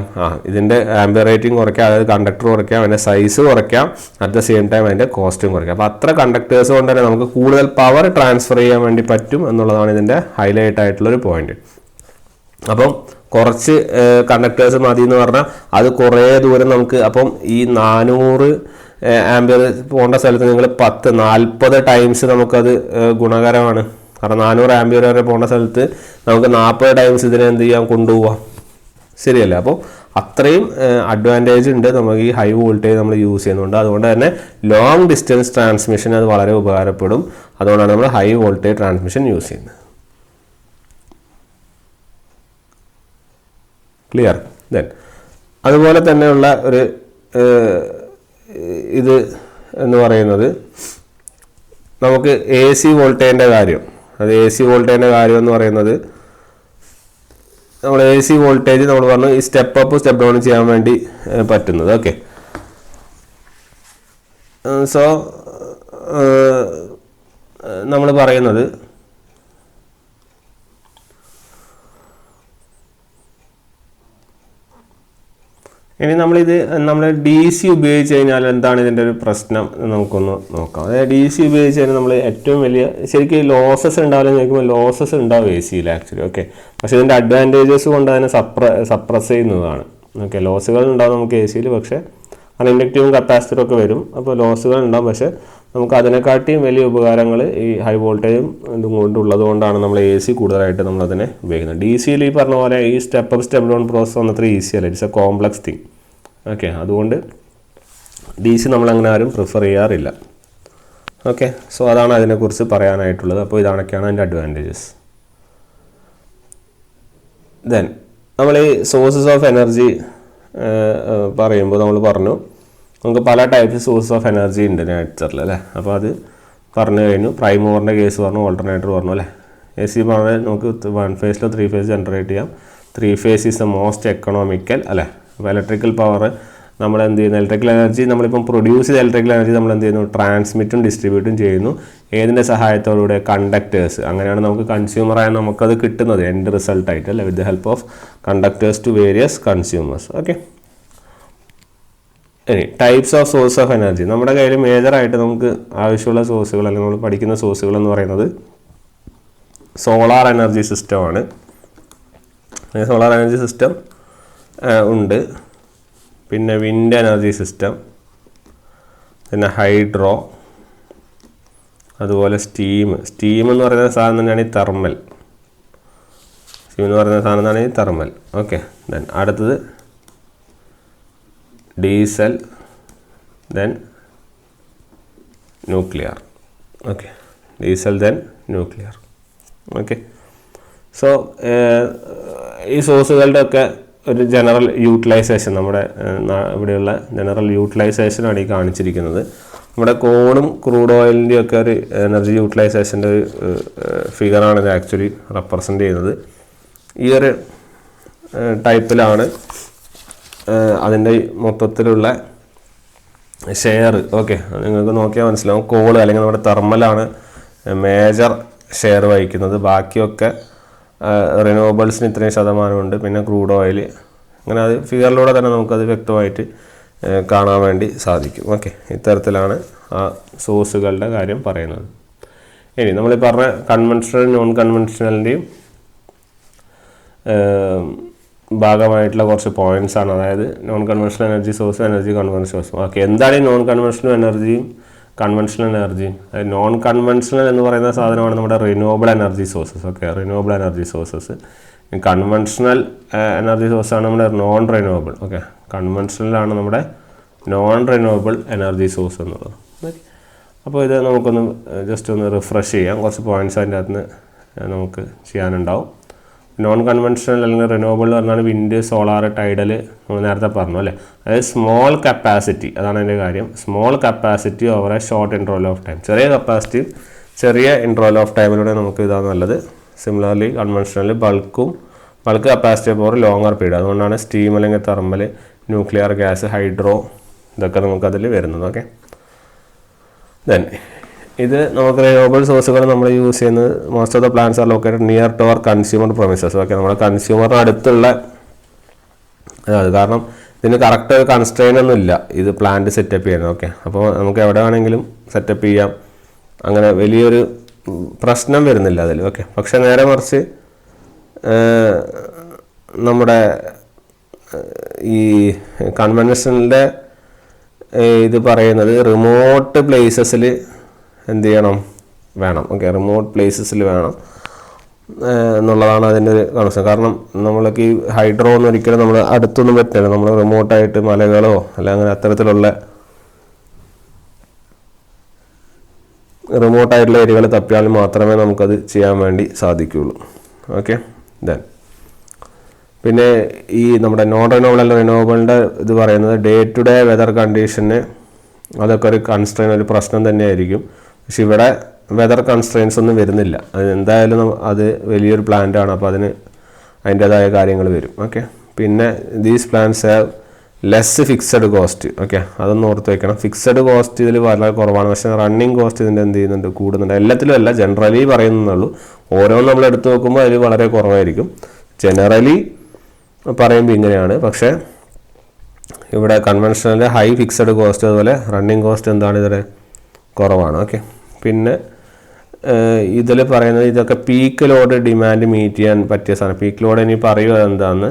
ഇതിൻ്റെ ആംബിയർ റേറ്റിംഗ് കുറയ്ക്കാം, അതായത് കണ്ടക്ടർ കുറയ്ക്കാം, അതിൻ്റെ സൈസ് കുറയ്ക്കാം, അറ്റ് ദ സെയിം ടൈം അതിൻ്റെ കോസ്റ്റും കുറയ്ക്കാം. അപ്പോൾ അത്ര കണ്ടക്ടേഴ്സ് കൊണ്ട് തന്നെ നമുക്ക് കൂടുതൽ പവർ ട്രാൻസ്ഫർ ചെയ്യാൻ വേണ്ടി പറ്റും എന്നുള്ളതാണ് ഇതിൻ്റെ ഹൈലൈറ്റ് ആയിട്ടുള്ളൊരു പോയിന്റ്. അപ്പം കുറച്ച് കണ്ടക്ടേഴ്സ് മതി എന്ന് പറഞ്ഞാൽ അത് കുറേ ദൂരം നമുക്ക്, അപ്പം ഈ 400 ആംബിയർ പോകേണ്ട സ്ഥലത്ത് നിങ്ങൾ 40 ടൈംസ് നമുക്കത് ഗുണകരമാണ്. കാരണം 400 ആംബിയർ വരെ പോകുന്ന സ്ഥലത്ത് നമുക്ക് 40 ടൈംസ് ഇതിനെ എന്ത് ചെയ്യാം? കൊണ്ടുപോകാം. ശരിയല്ലേ? അപ്പോൾ അത്രയും അഡ്വാൻറ്റേജ് ഉണ്ട് നമുക്ക് ഈ ഹൈ വോൾട്ടേജ് നമ്മൾ യൂസ് ചെയ്യുന്നുണ്ട്. അതുകൊണ്ട് തന്നെ ലോങ് ഡിസ്റ്റൻസ് ട്രാൻസ്മിഷൻ അത് വളരെ ഉപകാരപ്പെടും. അതുകൊണ്ടാണ് നമ്മൾ ഹൈ വോൾട്ടേജ് ട്രാൻസ്മിഷൻ യൂസ് ചെയ്യുന്നത്. ക്ലിയർ? ദെൻ അതുപോലെ തന്നെയുള്ള ഒരു ഇത് എന്ന് പറയുന്നത് നമുക്ക് AC വോൾട്ടേജിൻ്റെ കാര്യം. അത് AC വോൾട്ടേജിൻ്റെ കാര്യം എന്ന് പറയുന്നത് നമ്മൾ AC വോൾട്ടേജ് നമ്മൾ പറഞ്ഞു ഈ സ്റ്റെപ്പ് അപ്പ് സ്റ്റെപ്പ് ഡൗൺ ചെയ്യാൻ വേണ്ടി പറ്റുന്നത്. ഓക്കെ, സോ നമ്മൾ പറയുന്നത് ഇനി നമ്മൾ DC ഉപയോഗിച്ച് കഴിഞ്ഞാൽ എന്താണ് ഇതിൻ്റെ ഒരു പ്രശ്നം നമുക്കൊന്ന് നോക്കാം. അതായത് DC ഉപയോഗിച്ച് കഴിഞ്ഞാൽ നമ്മൾ ഏറ്റവും വലിയ ശരിക്കും ലോസസ് ഉണ്ടാവില്ല ചോദിക്കുമ്പോൾ ലോസസ് ഉണ്ടാവും AC-യിൽ ആക്ച്വലി. ഓക്കെ, പക്ഷേ ഇതിൻ്റെ അഡ്വാൻറ്റേജസ് കൊണ്ട് അതിനെ സപ്രസ് ചെയ്യുന്നതാണ്. ഓക്കെ, ലോസുകൾ ഉണ്ടാവും നമുക്ക് AC-യിൽ, പക്ഷേ ഇൻഡക്റ്റീവും കപ്പാസിറ്ററും ഒക്കെ വരും. അപ്പോൾ ലോസുകൾ ഉണ്ടാവും, പക്ഷേ നമുക്ക് അതിനെക്കാട്ടിയും വലിയ ഉപകാരങ്ങൾ ഈ ഹൈ വോൾട്ടേജും ഇതും കൊണ്ടുള്ളത് കൊണ്ടാണ് നമ്മൾ AC കൂടുതലായിട്ട് നമ്മളതിനെ ഉപയോഗിക്കുന്നത്. DC-യിൽ ഈ പറഞ്ഞ പോലെ ഈ step up step down process ഒന്നത്ര ഈസി അല്ല, it's a complex thing. Okay, അതുകൊണ്ട് DC നമ്മളങ്ങനെ ആരും പ്രിഫർ ചെയ്യാറില്ല. ഓക്കെ, സോ അതാണ് അതിനെക്കുറിച്ച് പറയാനായിട്ടുള്ളത്. അപ്പോൾ ഇതൊക്കെയാണ് അതിൻ്റെ അഡ്വാൻറ്റേജസ്. ദെൻ നമ്മൾ ഈ സോഴ്സസ് ഓഫ് എനർജി പറയുമ്പോൾ നമ്മൾ പറഞ്ഞു നമുക്ക് പല ടൈപ്സ് സോഴ്സ് ഓഫ് എനർജി ഉണ്ട് നേച്ചറിൽ അല്ലേ. അപ്പോൾ അത് പറഞ്ഞു കഴിഞ്ഞു. പ്രൈം മൂവറിൻ്റെ കേസ് പറഞ്ഞു, ഓൾട്ടർനേറ്റർ പറഞ്ഞു അല്ലേ. AC പറഞ്ഞാൽ നമുക്ക് 1 ഫേസിലോ 3 ഫേസ് ജനറേറ്റ് ചെയ്യാം. 3 phase is the most economical അല്ലേ. അപ്പോൾ ഇലക്ട്രിക്കൽ പവർ നമ്മൾ എന്ത് ചെയ്യുന്നു? ഇലക്ട്രിക്കൽ എനർജി നമ്മളിപ്പം പ്രൊഡ്യൂസ് ചെയ്ത ഇലക്ട്രിക്കൽ എനർജി നമ്മൾ എന്ത് ചെയ്യുന്നു? ട്രാൻസ്മിറ്റും ഡിസ്ട്രിബ്യൂട്ടും ചെയ്യുന്നു. ഏതിൻ്റെ സഹായത്തോടുകൂടെ? കണ്ടക്ടേഴ്സ്. അങ്ങനെയാണ് നമുക്ക് കൺസ്യൂമറായ നമുക്കത് കിട്ടുന്നത് എൻഡ് റിസൾട്ടായിട്ട് അല്ലേ, with the help of conductors to various consumers. Okay, ഇനി types of source of energy. നമ്മുടെ കയ്യിൽ മേജറായിട്ട് നമുക്ക് ആവശ്യമുള്ള സോഴ്സുകൾ അല്ലെങ്കിൽ നമ്മൾ പഠിക്കുന്ന സോഴ്സുകൾ എന്ന് പറയുന്നത് സോളാർ എനർജി സിസ്റ്റമാണ്. സോളാർ എനർജി സിസ്റ്റം ഉണ്ട്, പിന്നെ വിൻഡ് എനർജി സിസ്റ്റം, പിന്നെ ഹൈഡ്രോ, അതുപോലെ സ്റ്റീം എന്ന് പറയുന്ന സാധനം തന്നെയാണ് ഈ തെർമൽ. സ്റ്റീം എന്ന് പറയുന്ന സാധനം എന്താണ്? ഈ തെർമൽ. ഓക്കെ. ദെൻ അടുത്തത് diesel, then nuclear. Okay, diesel then nuclear. Okay. So ഈ സോഴ്സുകളുടെ ഒക്കെ ഒരു ജനറൽ യൂട്ടിലൈസേഷൻ, നമ്മുടെ ഇവിടെയുള്ള ജനറൽ യൂട്ടിലൈസേഷനാണ് ഈ കാണിച്ചിരിക്കുന്നത്. നമ്മുടെ കോളും ക്രൂഡ് ഓയിലിൻ്റെയും ഒക്കെ ഒരു എനർജി യൂട്ടിലൈസേഷൻ്റെ ഒരു ഫിഗറാണ് ഇത് ആക്ച്വലി റെപ്രസെൻ്റ് ചെയ്യുന്നത്. ഈ ഒരു ടൈപ്പിലാണ് അതിൻ്റെ മൊത്തത്തിലുള്ള ഷെയർ. ഓക്കെ, നിങ്ങൾക്ക് നോക്കിയാൽ മനസ്സിലാവും. കോള് അല്ലെങ്കിൽ നമ്മുടെ തെർമലാണ് മേജർ ഷെയർ വഹിക്കുന്നത്. ബാക്കിയൊക്കെ റിന്യൂവബിൾസിന് ഇത്രയും ശതമാനമുണ്ട്, പിന്നെ ക്രൂഡ് ഓയിൽ. അങ്ങനെ അത് ഫിഗറിലൂടെ തന്നെ നമുക്കത് വ്യക്തമായിട്ട് കാണാൻ വേണ്ടി സാധിക്കും. ഓക്കെ, ഇത്തരത്തിലാണ് ആ സോഴ്സുകളുടെ കാര്യം പറയുന്നത്. ഇനി നമ്മൾ പറഞ്ഞ കൺവെൻഷണൽ നോൺ കൺവെൻഷണലിൻ്റെയും ഭാഗമായിട്ടുള്ള കുറച്ച് പോയിന്റ്സ് ആണ്. അതായത് non conventional energy source, energy conventional source. Okay, എന്താണ് ഈ നോൺ കൺവെൻഷണൽ എനർജിയും കൺവെൻഷണൽ എനർജിയും? നോൺ കൺവെൻഷണൽ എന്ന് പറയുന്ന സാധനമാണ് നമ്മുടെ renewable energy sources. Okay, renewable energy sources. Conventional energy സോഴ്സാണ് നമ്മുടെ നോൺ റിന്യൂവബിൾ. ഓക്കെ, കൺവെൻഷണലാണ് നമ്മുടെ നോൺ റിന്യൂവബിൾ എനർജി സോഴ്സ് എന്നുള്ളത്. അപ്പോൾ ഇത് നമുക്കൊന്ന് ജസ്റ്റ് ഒന്ന് റിഫ്രഷ് ചെയ്യാം. കുറച്ച് പോയിന്റ്സ് അതിൻ്റെ അകത്ത് നിന്ന് നമുക്ക് ചെയ്യാനുണ്ടാവും. നോൺ കൺവെൻഷണൽ അല്ലെങ്കിൽ റിന്യൂവബിൾ എന്ന് പറഞ്ഞാൽ വിൻഡ്, സോളാർ, ടൈഡൽ നമ്മൾ നേരത്തെ പറഞ്ഞു അല്ലേ. അതായത് സ്മോൾ കപ്പാസിറ്റി, അതാണ് അതിൻ്റെ കാര്യം. Small capacity over a short interval of time. ചെറിയ കപ്പാസിറ്റിയും ചെറിയ ഇൻട്രോവൽ ഓഫ് ടൈമിലൂടെ നമുക്ക് ഇതാണ് നല്ലത്. Similarly conventional bulk capacity over longer period. അതുകൊണ്ടാണ് സ്റ്റീം അല്ലെങ്കിൽ തെർമൽ, ന്യൂക്ലിയർ ഗ്യാസ്, ഹൈഡ്രോ ഇതൊക്കെ നമുക്കതിൽ വരുന്നത്. ഓക്കെ. ദെൻ ഇത് നമുക്ക് റിന്യൂവബിൾ സോഴ്സുകൾ നമ്മൾ യൂസ് ചെയ്യുന്നത് most of the plants are located near to our consumer premises. Okay, നമ്മുടെ കൺസ്യൂമറിന് അടുത്തുള്ള കാരണം ഇതിന് കറക്റ്റ് കൺസ്ട്രെയിൻ ഒന്നും ഇല്ല ഇത് പ്ലാന്റ് സെറ്റപ്പ് ചെയ്യുന്നത്. ഓക്കെ, അപ്പോൾ നമുക്ക് എവിടെ വേണമെങ്കിലും സെറ്റപ്പ് ചെയ്യാം, അങ്ങനെ വലിയൊരു പ്രശ്നം വരുന്നില്ല അതിൽ. ഓക്കെ, പക്ഷെ നേരെ മറിച്ച് നമ്മുടെ ഈ കൺവെൻഷനിലെ ഇത് പറയുന്നത് റിമോട്ട് പ്ലേസസിൽ എന്ത് ചെയ്യണം വേണം. ഓക്കെ, റിമോട്ട് പ്ലേസസിൽ വേണം എന്നുള്ളതാണ് അതിൻ്റെ ഒരു കൺസേൺ. കാരണം നമ്മൾക്ക് ഈ ഹൈഡ്രോ ഒന്നും ഒരിക്കലും നമ്മൾ അടുത്തൊന്നും പറ്റില്ല. നമ്മൾ റിമോട്ടായിട്ട് മലകളോ അല്ല അങ്ങനെ അത്തരത്തിലുള്ള റിമോട്ടായിട്ടുള്ള ഏരിയകൾ തപ്പിയാൽ മാത്രമേ നമുക്കത് ചെയ്യാൻ വേണ്ടി സാധിക്കുകയുള്ളൂ. ഓക്കെ. ദെൻ പിന്നെ ഈ നമ്മുടെ നോൺ റിന്യൂവബിൾ അല്ല റിന്യൂവബിളിൻ്റെ ഇത് പറയുന്നത് ഡേ ടു ഡേ വെതർ കണ്ടീഷന് അതൊക്കെ ഒരു കൺസ്ട്രെയിൻ, ഒരു പ്രശ്നം തന്നെയായിരിക്കും. പക്ഷെ ഇവിടെ വെതർ കൺസ്ട്രെയിൻസ് ഒന്നും വരുന്നില്ല. അത് എന്തായാലും അത് വലിയൊരു പ്ലാന്റാണ്, അപ്പോൾ അതിൻ്റേതായ കാര്യങ്ങൾ വരും. ഓക്കെ. പിന്നെ these plants have less fixed cost. Okay, അതൊന്ന് ഓർത്ത് വയ്ക്കണം. ഫിക്സഡ് കോസ്റ്റ് ഇതിൽ വളരെ കുറവാണ്, പക്ഷേ റണ്ണിങ് കോസ്റ്റ് ഇതിൻ്റെ എന്ത് ചെയ്യുന്നുണ്ട്, കൂടുന്നുണ്ട്. എല്ലാത്തിലും അല്ല, ജനറലി പറയുന്നുള്ളൂ. ഓരോന്നും നമ്മൾ എടുത്തു നോക്കുമ്പോൾ അതിൽ വളരെ കുറവായിരിക്കും. ജനറലി പറയുമ്പോൾ ഇങ്ങനെയാണ്. പക്ഷേ ഇവിടെ കൺവെൻഷണൽ ഹൈ ഫിക്സഡ് കോസ്റ്റ്, അതുപോലെ റണ്ണിങ് കോസ്റ്റ് എന്താണ് ഇതിൽ കുറവാണ്. ഓക്കെ. പിന്നെ ഇതിൽ പറയുന്നത് ഇതൊക്കെ പീക്ക് ലോഡ് ഡിമാൻഡ് മീറ്റ് ചെയ്യാൻ പറ്റിയ സാധനം. പീക്ക് ലോഡ് ഇനി പറയുക എന്താണെന്ന്,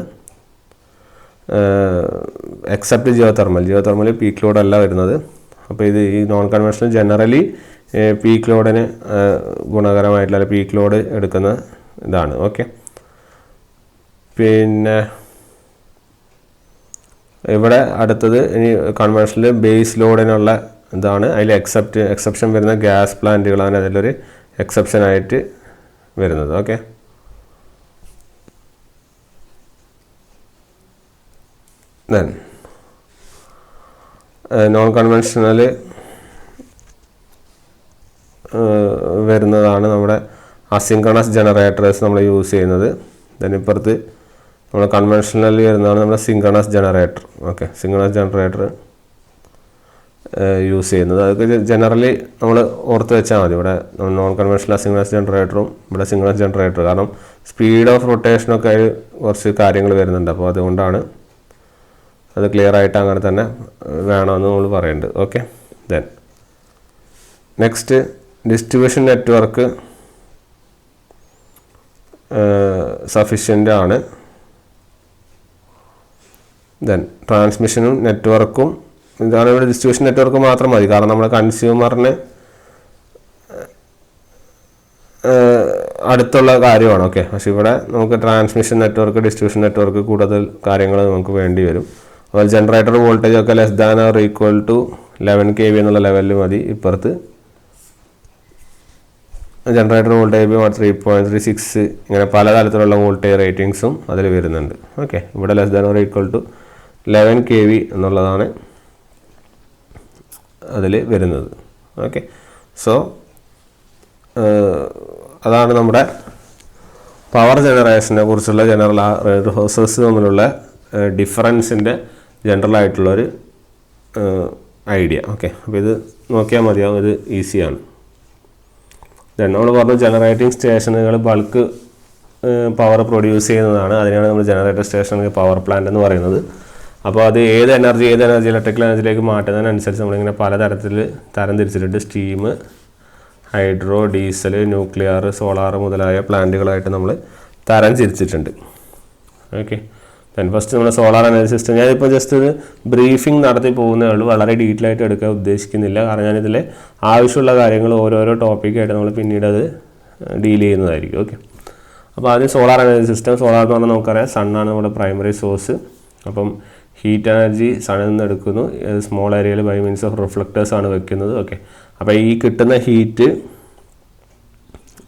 except geothermal peak load അല്ല വരുന്നത്. അപ്പോൾ ഇത് ഈ നോൺ കൺവെൻഷണൽ ജനറലി പീക്ക് ലോഡിന് ഗുണകരമായിട്ടുള്ള പീക്ക് ലോഡ് എടുക്കുന്ന ഇതാണ്. ഓക്കെ. പിന്നെ ഇവിടെ അടുത്തത് ഇനി കൺവെൻഷണൽ ബേസ് ലോഡിനുള്ള ഇതാണ്. അതിൽ എക്സെപ്ഷൻ വരുന്ന ഗ്യാസ് പ്ലാന്റുകളാണ് അതിലൊരു എക്സെപ്ഷനായിട്ട് വരുന്നത്. ഓക്കെ. ദെൻ നോൺ കൺവെൻഷണൽ വരുന്നതാണ് നമ്മുടെ അസിൻക്രണസ് ജനറേറ്റേഴ്സ് നമ്മൾ യൂസ് ചെയ്യുന്നത്. ദെൻ ഇപ്പുറത്ത് നമ്മൾ കൺവെൻഷണലി വരുന്നതാണ് നമ്മുടെ synchronous generator. Okay, synchronous generator use ചെയ്യുന്നത് അതൊക്കെ ജനറലി നമ്മൾ ഓർത്ത് വെച്ചാൽ മതി. ഇവിടെ നോൺ കൺവെൻഷണൽ സിൻക്രണസ് ജനറേറ്ററും ഇവിടെ സിൻക്രണസ് ജനറേറ്റർ, കാരണം സ്പീഡ് ഓഫ് റൊട്ടേഷനൊക്കെ അതിൽ കുറച്ച് കാര്യങ്ങൾ വരുന്നുണ്ട്. അപ്പോൾ അതുകൊണ്ടാണ് അത് ക്ലിയർ ആയിട്ട് അങ്ങനെ തന്നെ വേണമെന്ന് നമ്മൾ പറയുന്നുണ്ട്. Okay. Then next distribution network sufficient ആണ്. ദെൻ ട്രാൻസ്മിഷനും നെറ്റ്വർക്കും ഇതാണ്. ഇവിടെ ഡിസ്ട്രിബ്യൂഷൻ നെറ്റ്വർക്ക് മാത്രം മതി, കാരണം നമ്മുടെ കൺസ്യൂമറിന് അടുത്തുള്ള കാര്യമാണ്. ഓക്കെ, പക്ഷേ ഇവിടെ നമുക്ക് ട്രാൻസ്മിഷൻ നെറ്റ്വർക്ക്, ഡിസ്ട്രിബ്യൂഷൻ നെറ്റ്വർക്ക് കൂടുതൽ കാര്യങ്ങൾ നമുക്ക് വേണ്ടി വരും. അതുപോലെ ജനറേറ്റർ വോൾട്ടേജ് ഒക്കെ less than or equal to 11 kV എന്നുള്ള ലെവലിൽ മതി. ഇപ്പുറത്ത് ജനറേറ്റർ വോൾട്ടേജ് 3.36 ഇങ്ങനെ പലതരത്തിലുള്ള വോൾട്ടേജ് റേറ്റിംഗ്സും അതിൽ വരുന്നുണ്ട്. ഓക്കെ, ഇവിടെ less than or equal to 11 kV എന്നുള്ളതാണ് അതിൽ വരുന്നത്. ഓക്കെ, സോ അതാണ് നമ്മുടെ പവർ ജനറേഷനെ കുറിച്ചുള്ള ജനറൽ റിസോഴ്സ് തമ്മിലുള്ള ഡിഫറൻസിൻ്റെ ജനറൽ ആയിട്ടുള്ളൊരു ഐഡിയ. ഓക്കെ, അപ്പോൾ ഇത് നോക്കിയാൽ മതിയാവും, ഇത് ഈസിയാണ്. നമ്മൾ പറഞ്ഞു ജനറേറ്റിംഗ് സ്റ്റേഷനുകൾ ബൾക്ക് പവർ പ്രൊഡ്യൂസ് ചെയ്യുന്നതാണ്. അതിനാണ് നമ്മൾ ജനറേറ്റർ സ്റ്റേഷൻ പവർ പ്ലാന്റ് എന്ന് പറയുന്നത്. അപ്പോൾ അത് ഏത് എനർജി ഇലക്ട്രിക്കൽ എനർജിയിലേക്ക് മാറ്റുന്നതിനനുസരിച്ച് നമ്മളിങ്ങനെ പലതരത്തിൽ തരം തിരിച്ചിട്ടുണ്ട്. Steam, hydro, diesel, nuclear, solar മുതലായ പ്ലാന്റുകളായിട്ട് നമ്മൾ തരം തിരിച്ചിട്ടുണ്ട്. ഓക്കെ, ഫസ്റ്റ് നമ്മൾ സോളാർ എനർജി സിസ്റ്റം, ഞാനിപ്പോൾ ജസ്റ്റ് ഒരു ബ്രീഫിംഗ് നടത്തി പോകുന്നേ ഉള്ളൂ, വളരെ ഡീറ്റെയിൽ ആയിട്ട് എടുക്കാൻ ഉദ്ദേശിക്കുന്നില്ല. കാരണം ഞാനിതിൽ ആവശ്യമുള്ള കാര്യങ്ങൾ ഓരോരോ ടോപ്പിക്കായിട്ട് നമ്മൾ പിന്നീട് അത് ഡീൽ ചെയ്യുന്നതായിരിക്കും. ഓക്കെ, അപ്പോൾ ആദ്യം സോളാർ എനർജി സിസ്റ്റം. സോളാർ എന്ന് പറഞ്ഞാൽ നമുക്കറിയാം സണ്ണാണ് നമ്മുടെ പ്രൈമറി സോഴ്സ്. അപ്പം ഹീറ്റ് എനർജി സണ്ണിൽ നിന്ന് എടുക്കുന്നു, സ്മോൾ ഏരിയയിൽ ബൈ മീൻസ് ഓഫ് റിഫ്ലക്റ്റേഴ്സ് ആണ് വെക്കുന്നത്. ഓക്കെ, അപ്പോൾ ഈ കിട്ടുന്ന ഹീറ്റ്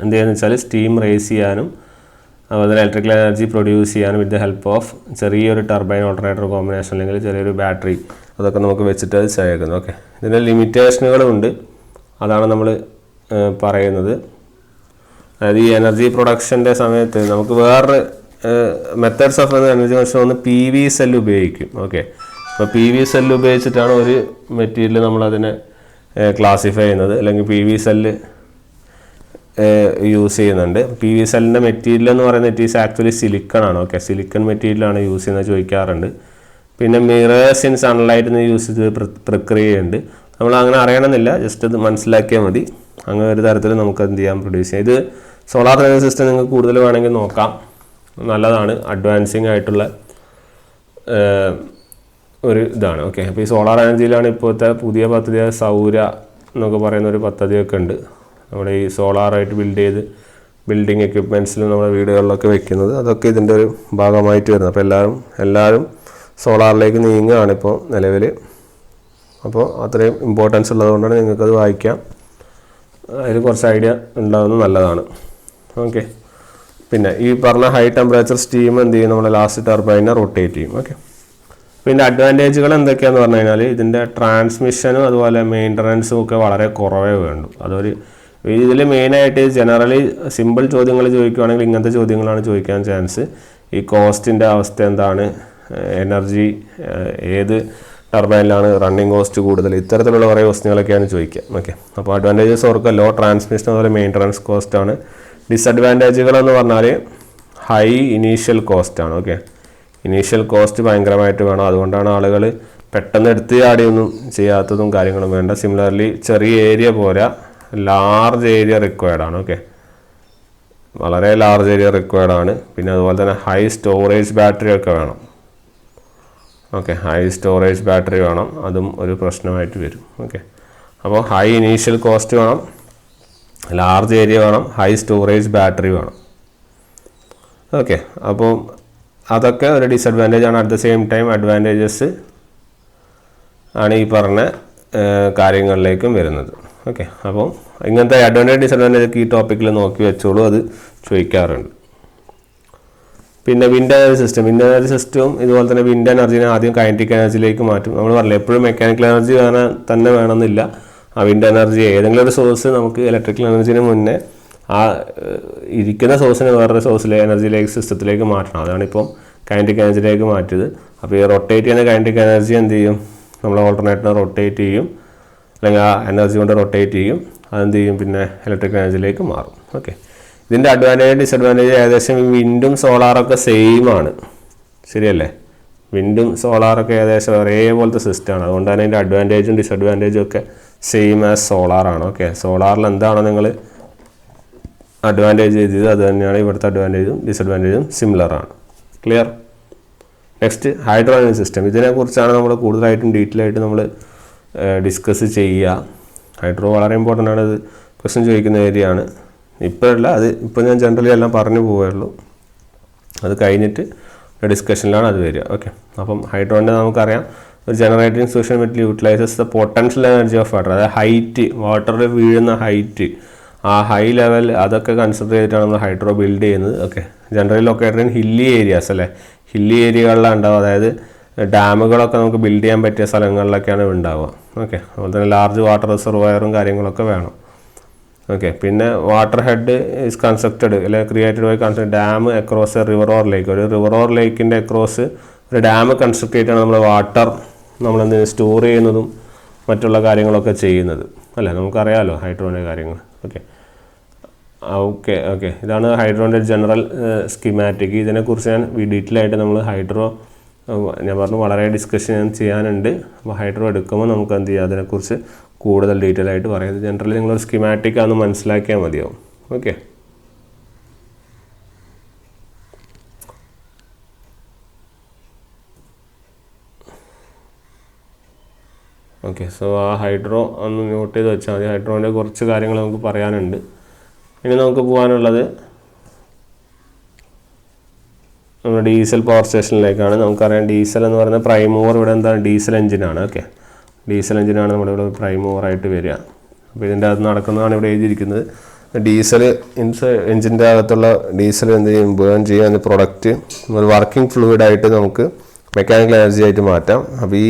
എന്ത് ചെയ്യുന്നത് വെച്ചാൽ സ്റ്റീം റേസ് ചെയ്യാനും അതുപോലെ ഇലക്ട്രിക്കൽ എനർജി പ്രൊഡ്യൂസ് ചെയ്യാനും വിത്ത് ദ ഹെൽപ്പ് ഓഫ് ചെറിയൊരു ടർബൈൻ ഓൾട്ടർനേറ്റർ കോമ്പിനേഷൻ അല്ലെങ്കിൽ ചെറിയൊരു ബാറ്ററി അതൊക്കെ നമുക്ക് വെച്ചിട്ട് അത് ചെയ്യിക്കുന്നു. ഓക്കെ, ഇതിൻ്റെ ലിമിറ്റേഷനുകളുമുണ്ട്, അതാണ് നമ്മൾ പറയുന്നത്. അതായത് ഈ എനർജി പ്രൊഡക്ഷൻ്റെ സമയത്ത് നമുക്ക് വേറൊരു മെത്തേഡ്സ് ഓഫ് എനർജി പ്രൊഡക്ഷൻ ഒന്ന് PV സെൽ ഉപയോഗിക്കും. ഓക്കെ, അപ്പോൾ PV സെൽ ഉപയോഗിച്ചിട്ടാണ് ഒരു മെറ്റീരിയൽ നമ്മളതിനെ ക്ലാസിഫൈ ചെയ്യുന്നത്, അല്ലെങ്കിൽ PV സെല്ല് യൂസ് ചെയ്യുന്നുണ്ട്. PV സെല്ലിൻ്റെ മെറ്റീരിയൽ എന്ന് പറയുന്നത് ഇറ്റ് ഈസ് ആക്ച്വലി സിലിക്കൺ ആണ്. ഓക്കെ, സിലിക്കൺ മെറ്റീരിയലാണ് യൂസ് ചെയ്യുന്നത് ചോദിക്കാറുണ്ട്. പിന്നെ മിറേഴ്സ് ഇൻ സൺലൈറ്റ് എന്ന് യൂസ് ചെയ്ത് പ്രക്രിയയുണ്ട്. നമ്മൾ അങ്ങനെ അറിയണമെന്നില്ല, ജസ്റ്റ് ഇത് മനസ്സിലാക്കിയാൽ മതി. അങ്ങനെ ഒരു തരത്തിൽ നമുക്ക് എന്ത് ചെയ്യാം, പ്രൊഡ്യൂസ് ചെയ്യാം. ഇത് സോളാർ എനർജി സിസ്റ്റം നിങ്ങൾക്ക് കൂടുതൽ വേണമെങ്കിൽ നോക്കാം, നല്ലതാണ്, അഡ്വാൻസിങ് ആയിട്ടുള്ള ഒരു ഇതാണ്. ഓക്കെ, അപ്പോൾ ഈ സോളാർ എനർജിയിലാണ് ഇപ്പോഴത്തെ പുതിയ പദ്ധതി സൗര എന്നൊക്കെ പറയുന്ന ഒരു പദ്ധതിയൊക്കെ ഉണ്ട്. നമ്മുടെ ഈ സോളാറായിട്ട് ബിൽഡിംഗ് എക്യുപ്മെൻറ്റ്സിലും നമ്മുടെ വീടുകളിലൊക്കെ വെക്കുന്നത്, അതൊക്കെ ഇതിൻ്റെ ഒരു ഭാഗമായിട്ട് വരുന്നത്. അപ്പോൾ എല്ലാവരും സോളാറിലേക്ക് നീങ്ങുകയാണ് ഇപ്പോൾ നിലവിൽ. അപ്പോൾ അത്രയും ഇമ്പോർട്ടൻസ് ഉള്ളതുകൊണ്ടാണ് നിങ്ങൾക്കത് വായിക്കാം, അതിൽ കുറച്ച് ഐഡിയ ഉണ്ടാകുന്നത് നല്ലതാണ്. ഓക്കെ, പിന്നെ ഈ പറഞ്ഞ ഹൈ ടെമ്പറേച്ചർ സ്റ്റീം എന്ത് ചെയ്യും, നമ്മൾ ലാസ്റ്റ് ടർബൈനെ റൊട്ടേറ്റ് ചെയ്യും. ഓക്കെ, പിന്നെ അഡ്വാൻറ്റേജുകൾ എന്തൊക്കെയാണെന്ന് പറഞ്ഞു കഴിഞ്ഞാൽ ഇതിൻ്റെ ട്രാൻസ്മിഷനും അതുപോലെ മെയിൻ്റനൻസും ഒക്കെ വളരെ കുറവേ വേണ്ടു. ഇതിൽ മെയിനായിട്ട് ജനറലി സിമ്പിൾ ചോദ്യങ്ങൾ ചോദിക്കുകയാണെങ്കിൽ ഇങ്ങനത്തെ ചോദ്യങ്ങളാണ് ചോദിക്കാൻ ചാൻസ്. ഈ കോസ്റ്റിൻ്റെ അവസ്ഥ എന്താണ്, എനർജി ഏത് ടർബൈനിലാണ് റണ്ണിങ് കോസ്റ്റ് കൂടുതൽ, ഇത്തരത്തിലുള്ള കുറേ ക്വസ്റ്റ്യനുകളൊക്കെയാണ് ചോദിക്കുക. ഓക്കെ, അപ്പോൾ അഡ്വാൻറ്റേജസ് ഓർക്കുക, ലോ ട്രാൻസ്മിഷൻ അതുപോലെ മെയിൻ്റനൻസ് കോസ്റ്റാണ്. ഡിസഡ്വാൻറ്റേജുകൾ എന്ന് പറഞ്ഞാൽ ഹൈ ഇനീഷ്യൽ കോസ്റ്റാണ്. ഓക്കെ, ഇനീഷ്യൽ കോസ്റ്റ് ഭയങ്കരമായിട്ട് വേണം, അതുകൊണ്ടാണ് ആളുകൾ പെട്ടെന്ന് എടുത്ത് ചാടിയൊന്നും ചെയ്യാത്തതും കാര്യങ്ങളും വേണ്ട. സിമിലർലി ചെറിയ ഏരിയ പോരാ, ലാർജ് ഏരിയ റിക്വയർഡ് ആണ്. ഓക്കെ, വളരെ ലാർജ് ഏരിയ റിക്വയർഡ് ആണ്. പിന്നെ അതുപോലെ തന്നെ ഹൈ സ്റ്റോറേജ് ബാറ്ററി ഒക്കെ വേണം. ഓക്കെ, ഹൈ സ്റ്റോറേജ് ബാറ്ററി വേണം, അതും ഒരു പ്രശ്നമായിട്ട് വരും. ഓക്കെ, അപ്പോൾ ഹൈ ഇനീഷ്യൽ കോസ്റ്റ് വേണം, ലാർജ് ഏരിയ വേണം, ഹൈ സ്റ്റോറേജ് ബാറ്ററി വേണം. ഓക്കെ, അപ്പോൾ അതൊക്കെ ഒരു ഡിസഡ്വാൻറ്റേജ് ആണ്. At the same time advantages ആണ് ഈ പറഞ്ഞ കാര്യങ്ങളിലേക്കും വരുന്നത്. ഓക്കെ, അപ്പോൾ ഇങ്ങനത്തെ അഡ്വാൻറ്റേജ് ഡിസഡ്വാൻറ്റേജ് ഒക്കെ ഈ ടോപ്പിക്കിൽ നോക്കി വെച്ചോളൂ, അത് ചോദിക്കാറുണ്ട്. പിന്നെ വിൻഡ് എനർജി സിസ്റ്റവും ഇതുപോലെ തന്നെ വിൻഡ് എനർജിനെ ആദ്യം കൈനറ്റിക് എനർജിയിലേക്ക് മാറ്റും. നമ്മൾ പറഞ്ഞില്ല എപ്പോഴും മെക്കാനിക്കൽ എനർജി തന്നെ വേണമെന്നില്ല. ആ വിൻഡ് എനർജി ഏതെങ്കിലും ഒരു സോഴ്സ് നമുക്ക് ഇലക്ട്രിക്കൽ എനർജിന് മുന്നേ ആ ഇരിക്കുന്ന സോഴ്സിനെ വേറൊരു സോഴ്സിലെ എനർജിയിലേക്ക് സിസ്റ്റത്തിലേക്ക് മാറ്റണം. അതാണിപ്പം കൈനറ്റിക് എനർജിയിലേക്ക് മാറ്റിയത്. അപ്പോൾ ഈ റൊട്ടേറ്റ് ചെയ്യുന്ന കൈനറ്റിക് എനർജി എന്ത് ചെയ്യും, നമ്മൾ ഓൾട്ടർനേറ്ററിനെ റൊട്ടേറ്റ് ചെയ്യും, അല്ലെങ്കിൽ ആ എനർജി കൊണ്ട് റൊട്ടേറ്റ് ചെയ്യും, അതെന്ത് ചെയ്യും, പിന്നെ ഇലക്ട്രിക്കൽ എനർജിയിലേക്ക് മാറും. ഓക്കെ, ഇതിൻ്റെ അഡ്വാൻറ്റേജ് ഡിസഡ്വാൻറ്റേജ് ഏകദേശം വിൻഡും സോളാറൊക്കെ സെയിം ആണ്, ശരിയല്ലേ? വിൻഡും സോളാറൊക്കെ ഏകദേശം ഒരേപോലത്തെ സിസ്റ്റമാണ്, അതുകൊണ്ടാണ് അതിൻ്റെ അഡ്വാൻറ്റേജും ഡിസഡ്വാൻറ്റേജും ഒക്കെ സെയിം ആസ് സോളാറാണ്. ഓക്കെ, സോളാറിൽ എന്താണോ നിങ്ങൾ അഡ്വാൻറ്റേജ് ചെയ്തത് അത് തന്നെയാണ് ഇവിടുത്തെ അഡ്വാൻറ്റേജും ഡിസഡ്വാൻറ്റേജും സിമിലറാണ്. Clear? Next hydro energy system. ഇതിനെക്കുറിച്ചാണ് നമ്മൾ കൂടുതലായിട്ടും ഡീറ്റെയിൽ ആയിട്ട് നമ്മൾ ഡിസ്കസ് ചെയ്യുക. ഹൈഡ്രോ വളരെ ഇമ്പോർട്ടൻ്റ് ആണ്, ഇത് ക്വസ്റ്റ്യൻ ചോദിക്കുന്ന ഏരിയ ആണ്. ഇപ്പോഴല്ല, അത് ഇപ്പോൾ ഞാൻ ജനറലി എല്ലാം പറഞ്ഞു പോവുകയുള്ളൂ. അത് കഴിഞ്ഞിട്ട് ഡിസ്കഷനിലാണ് അത് വരിക. ഓക്കെ, അപ്പം ഹൈഡ്രോൻ്റെ നമുക്കറിയാം, ഒരു ജനറേറ്റിംഗ് സൊല്യൂഷൻ വിറ്റ് utilises the potential energy of water. അതായത് ഹൈറ്റ്, വാട്ടറിൽ വീഴുന്ന ഹൈറ്റ്, ആ ഹൈ ലെവൽ അതൊക്കെ കൺസിഡർ ചെയ്തിട്ടാണ് നമ്മൾ ഹൈഡ്രോ ബിൽഡ് ചെയ്യുന്നത്. Okay, generally located in hilly areas അല്ലേ, ഹില്ലി ഏരിയകളിലാണ് ഉണ്ടാവുക. അതായത് ഡാമുകളൊക്കെ നമുക്ക് ബിൽഡ് ചെയ്യാൻ പറ്റിയ സ്ഥലങ്ങളിലൊക്കെയാണ് ഉണ്ടാവുക. ഓക്കെ, അതുപോലെ തന്നെ ലാർജ് വാട്ടർ റിസർവയറും കാര്യങ്ങളൊക്കെ വേണം. ഓക്കെ, പിന്നെ വാട്ടർ ഹെഡ് ഈസ് കൺസ്ട്രക്റ്റഡ് അല്ലെങ്കിൽ created by construct dam across a river or lake. ഒരു റിവർ ഓർ ലേക്കിൻ്റെ അക്രോസ് ഒരു ഡാം കൺസ്ട്രക്ട് ചെയ്തിട്ടാണ് നമ്മൾ വാട്ടർ നമ്മളെന്ത് സ്റ്റോർ ചെയ്യുന്നതും മറ്റുള്ള കാര്യങ്ങളൊക്കെ ചെയ്യുന്നത് അല്ലേ, നമുക്കറിയാമല്ലോ ഹൈഡ്രോൻ്റെ കാര്യങ്ങൾ. ഓക്കെ ഓക്കെ ഓക്കെ ഇതാണ് ഹൈഡ്രോൻ്റെ ജനറൽ സ്കീമാറ്റിക്. ഇതിനെക്കുറിച്ച് ഞാൻ ഡീറ്റെയിൽ ആയിട്ട് നമ്മൾ ഹൈഡ്രോ ഞാൻ പറഞ്ഞു വളരെ ഡിസ്കഷൻ ചെയ്യാനുണ്ട്. അപ്പോൾ ഹൈഡ്രോ എടുക്കുമ്പോൾ നമുക്ക് എന്ത് ചെയ്യാം, അതിനെക്കുറിച്ച് കൂടുതൽ ഡീറ്റെയിൽ ആയിട്ട് പറയുന്നത്. ജനറലി നിങ്ങളൊരു സ്കീമാറ്റിക് ആണെന്ന് മനസ്സിലാക്കിയാൽ മതിയാവും. ഓക്കെ ഓക്കെ സോ ആ ഹൈഡ്രോ ഒന്ന് നോട്ട് ചെയ്ത് വെച്ചാൽ മതി. ഹൈഡ്രോൻ്റെ കുറച്ച് കാര്യങ്ങൾ നമുക്ക് പറയാനുണ്ട്. ഇനി നമുക്ക് പോകാനുള്ളത് നമ്മുടെ ഡീസൽ പവർ സ്റ്റേഷനിലേക്കാണ്. നമുക്കറിയാം ഡീസൽ എന്ന് പറയുന്നത് പ്രൈം മൂവർ ഇവിടെ എന്താണ് ഡീസൽ എഞ്ചിനാണ്. ഓക്കെ, ഡീസൽ എഞ്ചിനാണ് നമ്മുടെ ഇവിടെ പ്രൈം മൂവറായിട്ട് വരിക. അപ്പോൾ ഇതിൻ്റെ അകത്ത് നടക്കുന്നതാണ് ഇവിടെ എഴുതിയിരിക്കുന്നത്. ഡീസൽ എഞ്ചിൻ്റെ അകത്തുള്ള ഡീസൽ എന്ത് ചെയ്യും, ബേൺ ചെയ്യാൻ അതിൻ്റെ പ്രൊഡക്റ്റ് ഒരു വർക്കിംഗ് ഫ്ലൂയിഡായിട്ട് നമുക്ക് മെക്കാനിക്കൽ എനർജി ആയിട്ട് മാറ്റാം. അപ്പോൾ ഈ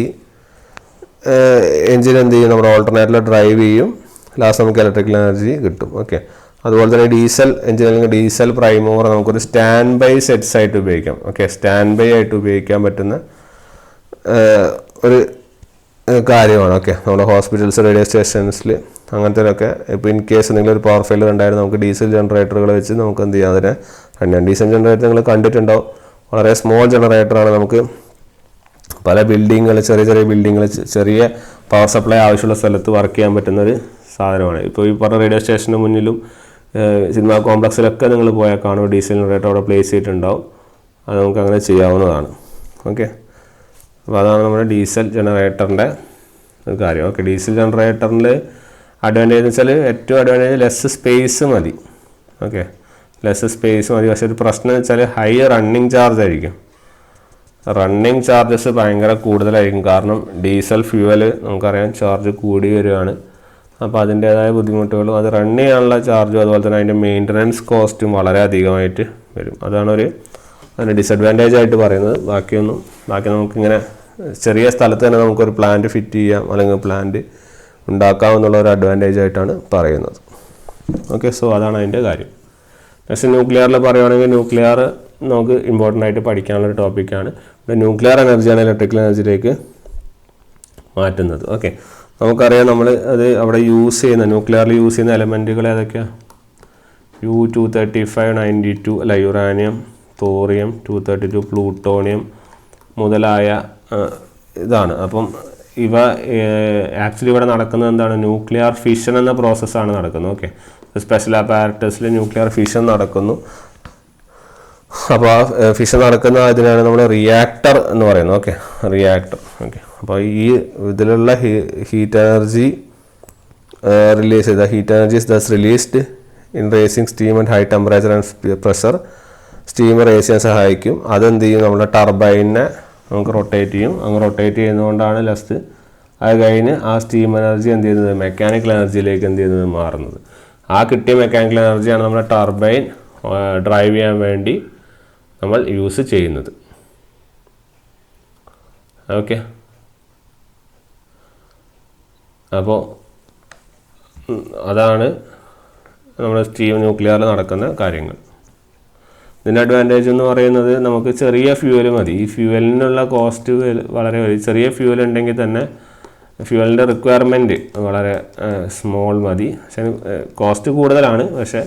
എഞ്ചിൻ എന്ത് ചെയ്യും, നമ്മുടെ ഓൾട്ടർനേറ്ററിൽ ഡ്രൈവ് ചെയ്യും, ലാസ്റ്റ് നമുക്ക് ഇലക്ട്രിക്കൽ എനർജി കിട്ടും. ഓക്കെ, അതുപോലെ തന്നെ ഡീസൽ എഞ്ചിൻ അല്ലെങ്കിൽ ഡീസൽ പ്രൈം മൂവർ നമുക്കൊരു സ്റ്റാൻഡ് ബൈ സെറ്റ്സ് ആയിട്ട് ഉപയോഗിക്കാം. ഓക്കെ, സ്റ്റാൻഡ് ബൈ ആയിട്ട് ഉപയോഗിക്കാൻ പറ്റുന്ന ഒരു കാര്യമാണ്. ഓക്കെ, നമ്മുടെ ഹോസ്പിറ്റൽസ്, റേഡിയോ സ്റ്റേഷൻസിൽ അങ്ങനത്തേലൊക്കെ ഇപ്പോൾ ഇൻ കേസ് എന്തെങ്കിലും ഒരു പവർ ഫെയിലർ ഉണ്ടായിരുന്നു, നമുക്ക് ഡീസൽ ജനറേറ്ററുകൾ വെച്ച് നമുക്ക് എന്ത് ചെയ്യാം, അതിനെ റൺ. ഡീസൽ ജനറേറ്റർ നിങ്ങൾ കണ്ടിട്ടുണ്ടാവും, വളരെ സ്മോൾ ജനറേറ്ററാണ്. നമുക്ക് പല ബിൽഡിങ്ങുകൾ, ചെറിയ ചെറിയ ബിൽഡിങ്ങുകൾ, ചെറിയ പവർ സപ്ലൈ ആവശ്യമുള്ള സ്ഥലത്ത് വർക്ക് ചെയ്യാൻ പറ്റുന്നൊരു സാധനമാണ്. ഇപ്പോൾ ഈ പറഞ്ഞ റേഡിയോ സ്റ്റേഷന് മുന്നിലും സിനിമ കോംപ്ലക്സിലൊക്കെ നിങ്ങൾ പോയാൽ കാണും ഡീസൽ ജനറേറ്റർ അവിടെ പ്ലേസ് ചെയ്തിട്ടുണ്ടാവും. അത് നമുക്ക് അങ്ങനെ ചെയ്യാവുന്നതാണ്. ഓക്കെ, അപ്പോൾ അതാണ് നമ്മുടെ ഡീസൽ ജനറേറ്ററിൻ്റെ ഒരു കാര്യം. ഓക്കെ, ഡീസൽ ജനറേറ്ററിൽ അഡ്വാൻറ്റേജ് എന്ന് വെച്ചാൽ ഏറ്റവും അഡ്വാൻറ്റേജ് ലെസ് സ്പേസ് മതി. ഓക്കെ, ലെസ് സ്പേസ് മതി. പക്ഷേ ഒരു പ്രശ്നം എന്ന് വെച്ചാൽ ഹൈ റണ്ണിങ് ചാർജ് ആയിരിക്കും. റണ്ണിങ് ചാർജസ് ഭയങ്കര കൂടുതലായിരിക്കും. കാരണം ഡീസൽ ഫ്യൂവൽ നമുക്കറിയാം ചാർജ് കൂടി വരികയാണ്. അപ്പോൾ അതിൻ്റേതായ ബുദ്ധിമുട്ടുകളും അത് റൺ ചെയ്യാനുള്ള ചാർജും അതുപോലെ തന്നെ അതിൻ്റെ മെയിൻ്റനൻസ് കോസ്റ്റും വളരെ അധികമായിട്ട് വരും. അതാണ് അതിൻ്റെ ഡിസഡ്വാൻറ്റേജ് ആയിട്ട് പറയുന്നത്. ബാക്കി നമുക്കിങ്ങനെ ചെറിയ സ്ഥലത്ത് തന്നെ നമുക്കൊരു പ്ലാന്റ് ഫിറ്റ് ചെയ്യാം അല്ലെങ്കിൽ പ്ലാന്റ് ഉണ്ടാക്കാം എന്നുള്ള ഒരു അഡ്വാൻറ്റേജ് ആയിട്ടാണ് പറയുന്നത്. ഓക്കെ, സോ അതാണ് അതിൻ്റെ കാര്യം. നെക്സ്റ്റ് ന്യൂക്ലിയറിൽ പറയുകയാണെങ്കിൽ ന്യൂക്ലിയർ നമുക്ക് ഇമ്പോർട്ടൻ്റ് ആയിട്ട് പഠിക്കാനുള്ളൊരു ടോപ്പിക്കാണ്. ഇവിടെ ന്യൂക്ലിയർ എനർജിയാണ് ഇലക്ട്രിക്കൽ എനർജിയിലേക്ക് മാറ്റുന്നത്. ഓക്കെ, നമുക്കറിയാം നമ്മൾ അത് അവിടെ യൂസ് ചെയ്യുന്ന ന്യൂക്ലിയറിൽ യൂസ് ചെയ്യുന്ന എലമെൻറ്റുകൾ ഏതൊക്കെയാണ്? U-235, 92 അല്ല, യുറാനിയം, തോറിയം, 232, പ്ലൂട്ടോണിയം മുതലായ ഇതാണ്. അപ്പം ഇവ ആക്ച്വലി ഇവിടെ നടക്കുന്നത് എന്താണ്, ന്യൂക്ലിയർ ഫിഷൻ എന്ന പ്രോസസ്സാണ് നടക്കുന്നത്. ഓക്കെ, സ്പെഷ്യൽ അപ്പാരറ്റസിൽ ന്യൂക്ലിയർ ഫിഷൻ നടക്കുന്നു. അപ്പോൾ ആ ഫിഷൻ നടക്കുന്ന ഇതിനാണ് നമ്മൾ റിയാക്ടർ എന്ന് പറയുന്നത്. Okay, reactor. ഓക്കെ, അപ്പോൾ ഈ ഇതിലുള്ള ഹീറ്റ് എനർജി റിലീസ് ചെയ്ത heat energy is thus released in raising steam and high temperature and pressure. Steam raise ചെയ്യാൻ സഹായിക്കും. അതെന്ത് ചെയ്യും, നമ്മുടെ ടർബൈനെ നമുക്ക് റൊട്ടേറ്റ് ചെയ്യും. അങ്ങ് റൊട്ടേറ്റ് ചെയ്യുന്നതുകൊണ്ടാണ് ലാസ്റ്റ് അത് കഴിഞ്ഞ് ആ സ്റ്റീം എനർജി എന്ത് ചെയ്യുന്നത്, മെക്കാനിക്കൽ എനർജിയിലേക്ക് എന്ത് ചെയ്യുന്നത് മാറുന്നത്. ആ കിട്ടിയ മെക്കാനിക്കൽ എനർജിയാണ് നമ്മുടെ ടർബൈൻ ഡ്രൈവ് ചെയ്യാൻ വേണ്ടി നമ്മൾ യൂസ് ചെയ്യുന്നത്. ഓക്കെ, അപ്പോൾ അതാണ് നമ്മുടെ സ്റ്റീം ന്യൂക്ലിയറിൽ നടക്കുന്ന കാര്യങ്ങൾ. ഇതിൻ്റെ അഡ്വാൻറ്റേജ് എന്ന് പറയുന്നത് നമുക്ക് ചെറിയ ഫ്യൂവൽ മതി. ഈ ഫ്യൂവലിനുള്ള കോസ്റ്റ് വളരെ ചെറിയ ഫ്യൂവൽ ഉണ്ടെങ്കിൽ തന്നെ ഫ്യൂവലിൻ്റെ റിക്വയർമെൻറ്റ് വളരെ സ്മോൾ മതി. പക്ഷേ കോസ്റ്റ് കൂടുതലാണ്. പക്ഷേ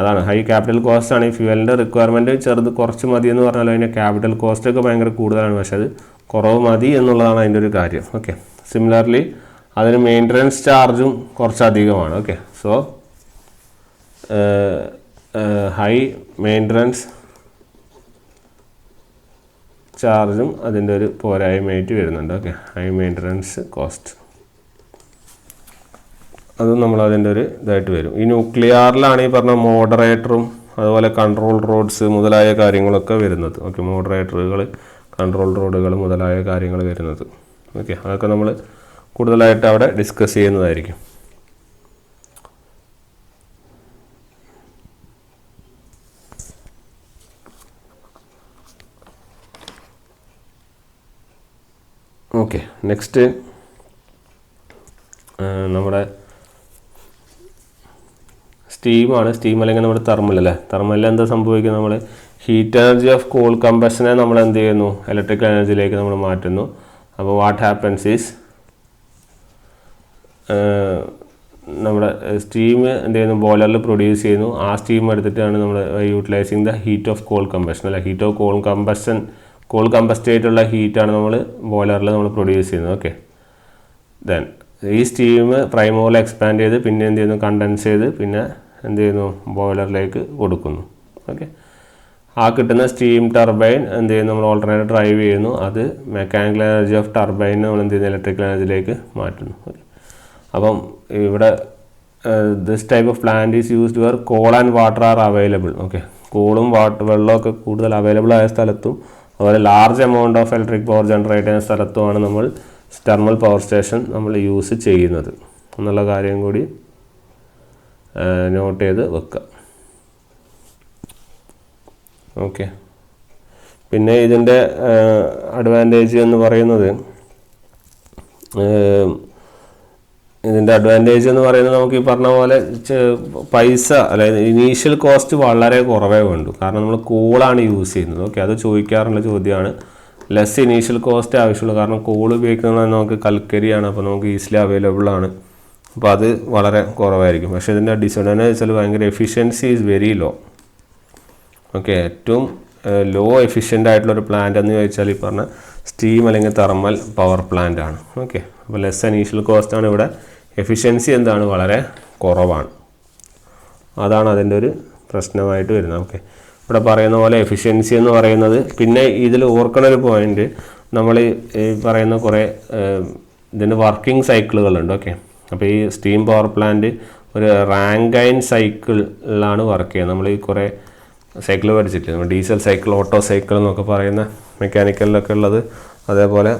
അതാണ് ഹൈ ക്യാപിറ്റൽ കോസ്റ്റ് ആണ്. ഈ ഫ്യൂവലിൻ്റെ റിക്വയർമെൻറ്റ് കുറച്ച് മതി എന്ന് പറഞ്ഞാൽ അതിൻ്റെ ക്യാപിറ്റൽ കോസ്റ്റൊക്കെ ഭയങ്കര കൂടുതലാണ്. പക്ഷേ അത് കുറവ് മതി എന്നുള്ളതാണ് അതിൻ്റെ ഒരു കാര്യം. ഓക്കെ, സിമിലർലി അതിന് മെയിൻ്റനൻസ് ചാർജും കുറച്ചധികമാണ്. ഓക്കെ, സോ ഹൈ മെയിൻ്റനൻസ് ചാർജും അതിൻ്റെ ഒരു പോരായ്മയായിട്ട് വരുന്നുണ്ട്. Okay, high maintenance cost. അതും നമ്മൾ അതിൻ്റെ ഒരു ഇതായിട്ട് വരും. ഈ ന്യൂക്ലിയറിലാണ് ഈ പറഞ്ഞ മോഡറേറ്ററും അതുപോലെ കൺട്രോൾ റോഡ്സ് മുതലായ കാര്യങ്ങളൊക്കെ വരുന്നത്. ഓക്കെ, മോഡറേറ്ററുകൾ, കൺട്രോൾ റോഡുകൾ മുതലായ കാര്യങ്ങൾ വരുന്നത്. ഓക്കെ, അതൊക്കെ നമ്മൾ കൂടുതലായിട്ട് അവിടെ ഡിസ്കസ് ചെയ്യുന്നതായിരിക്കും. ഓക്കെ, നെക്സ്റ്റ് നമ്മുടെ സ്റ്റീമാണ്. സ്റ്റീം അല്ലെങ്കിൽ നമ്മുടെ തെർമൽ അല്ലേ. തെർമലിൽ എന്താ സംഭവിക്കുന്നത്? നമ്മൾ ഹീറ്റ് എനർജി ഓഫ് കൂൾ കമ്പഷനെ നമ്മൾ എന്ത് ചെയ്യുന്നു? ഇലക്ട്രിക്കൽ എനർജിയിലേക്ക് നമ്മൾ മാറ്റുന്നു. അപ്പോൾ വാട്ട് ഹാപ്പൻസ് ഈസ് നമ്മുടെ സ്റ്റീം എന്ത് ചെയ്യുന്നു? ബോയിലറിൽ പ്രൊഡ്യൂസ് ചെയ്യുന്നു. ആ സ്റ്റീം എടുത്തിട്ടാണ് നമ്മൾ utilising the heat of coal combustion അല്ല, heat of coal combustion, coal combust ആയിട്ടുള്ള ഹീറ്റാണ് നമ്മൾ ബോയിലറിൽ നമ്മൾ പ്രൊഡ്യൂസ് ചെയ്യുന്നത്. ഓക്കെ, ദെൻ ഈ സ്റ്റീം പ്രൈമോറിൽ എക്സ്പാൻഡ് ചെയ്ത് പിന്നെ എന്ത് ചെയ്യുന്നു? കണ്ടൻസ് ചെയ്ത് പിന്നെ എന്ത് ചെയ്യുന്നു? ബോയിലറിലേക്ക് കൊടുക്കുന്നു. ഓക്കെ, ആ കിട്ടുന്ന സ്റ്റീം ടർബൈൻ എന്ത് ചെയ്യുന്നു? നമ്മൾ ഓൾട്ടർനേറ്റർ ഡ്രൈവ് ചെയ്യുന്നു. അത് മെക്കാനിക്കൽ എനർജി ഓഫ് ടർബൈനെ നമ്മൾ എന്ത് ചെയ്യുന്നു? ഇലക്ട്രിക്കൽ എനർജിയിലേക്ക് മാറ്റുന്നു. ഓക്കെ, അപ്പം ഇവിടെ this type of plant is used where coal and water are available. Okay, കോളും വെള്ളമൊക്കെ കൂടുതൽ അവൈലബിൾ ആയ സ്ഥലത്തും അതുപോലെ large amount of electric power generate ചെയ്യുന്ന സ്ഥലത്തുമാണ് നമ്മൾ തെർമൽ പവർ സ്റ്റേഷൻ നമ്മൾ യൂസ് ചെയ്യുന്നത് എന്നുള്ള കാര്യം കൂടി നോട്ട് ചെയ്ത് വെക്കുക. ഓക്കെ, പിന്നെ ഇതിൻ്റെ അഡ്വാൻറ്റേജ് എന്ന് പറയുന്നത് നമുക്ക് ഈ പറഞ്ഞ പോലെ പൈസ അതായത് ഇനീഷ്യൽ കോസ്റ്റ് വളരെ കുറവേ വേണ്ടു. കാരണം നമ്മൾ കോളാണ് യൂസ് ചെയ്യുന്നത്. ഓക്കെ, അത് ചോദിക്കാറുള്ള ചോദ്യമാണ്. ലെസ് ഇനീഷ്യൽ കോസ്റ്റ് ആവശ്യമുള്ളൂ. കാരണം കോൾ ഉപയോഗിക്കുന്നത് നമുക്ക് കൽക്കരിയാണ്, അപ്പോൾ നമുക്ക് ഈസിലി അവൈലബിൾ ആണ്. അപ്പോൾ അത് വളരെ കുറവായിരിക്കും. പക്ഷേ ഇതിൻ്റെ ഡിസഡ്വാൻറ്റേജ് വെച്ചാൽ ഭയങ്കര efficiency is very low. Okay, ഏറ്റവും ലോ എഫിഷ്യൻ്റ് ആയിട്ടുള്ളൊരു പ്ലാന്റ് എന്ന് ചോദിച്ചാൽ ഈ പറഞ്ഞ സ്റ്റീം അല്ലെങ്കിൽ തെർമൽ പവർ പ്ലാന്റ് ആണ്. ഓക്കെ, അപ്പോൾ ലെസ് ഇനീഷ്യൽ കോസ്റ്റാണ് ഇവിടെ. എഫിഷ്യൻസി എന്താണ്? വളരെ കുറവാണ്. അതാണ് അതിൻ്റെ ഒരു പ്രശ്നമായിട്ട് വരുന്നത്. ഓക്കെ, ഇവിടെ പറയുന്ന പോലെ എഫിഷ്യൻസി എന്ന് പറയുന്നത്, പിന്നെ ഇതിൽ ഓർക്കണ ഒരു പോയിന്റ്, നമ്മൾ ഈ പറയുന്ന കുറേ ഇതിൻ്റെ വർക്കിംഗ് സൈക്കിളുകളുണ്ട്. ഓക്കെ, അപ്പോൾ ഈ സ്റ്റീം പവർ പ്ലാന്റ് ഒരു റാങ്കൈൻ സൈക്കിളിലാണ് വർക്ക് ചെയ്യുന്നത്. നമ്മൾ ഈ കുറേ സൈക്കിൾ പഠിച്ചിട്ടില്ല, നമ്മൾ ഡീസൽ സൈക്കിൾ, ഓട്ടോ സൈക്കിൾ എന്നൊക്കെ പറയുന്ന മെക്കാനിക്കലിലൊക്കെ ഉള്ളത്. അതേപോലെ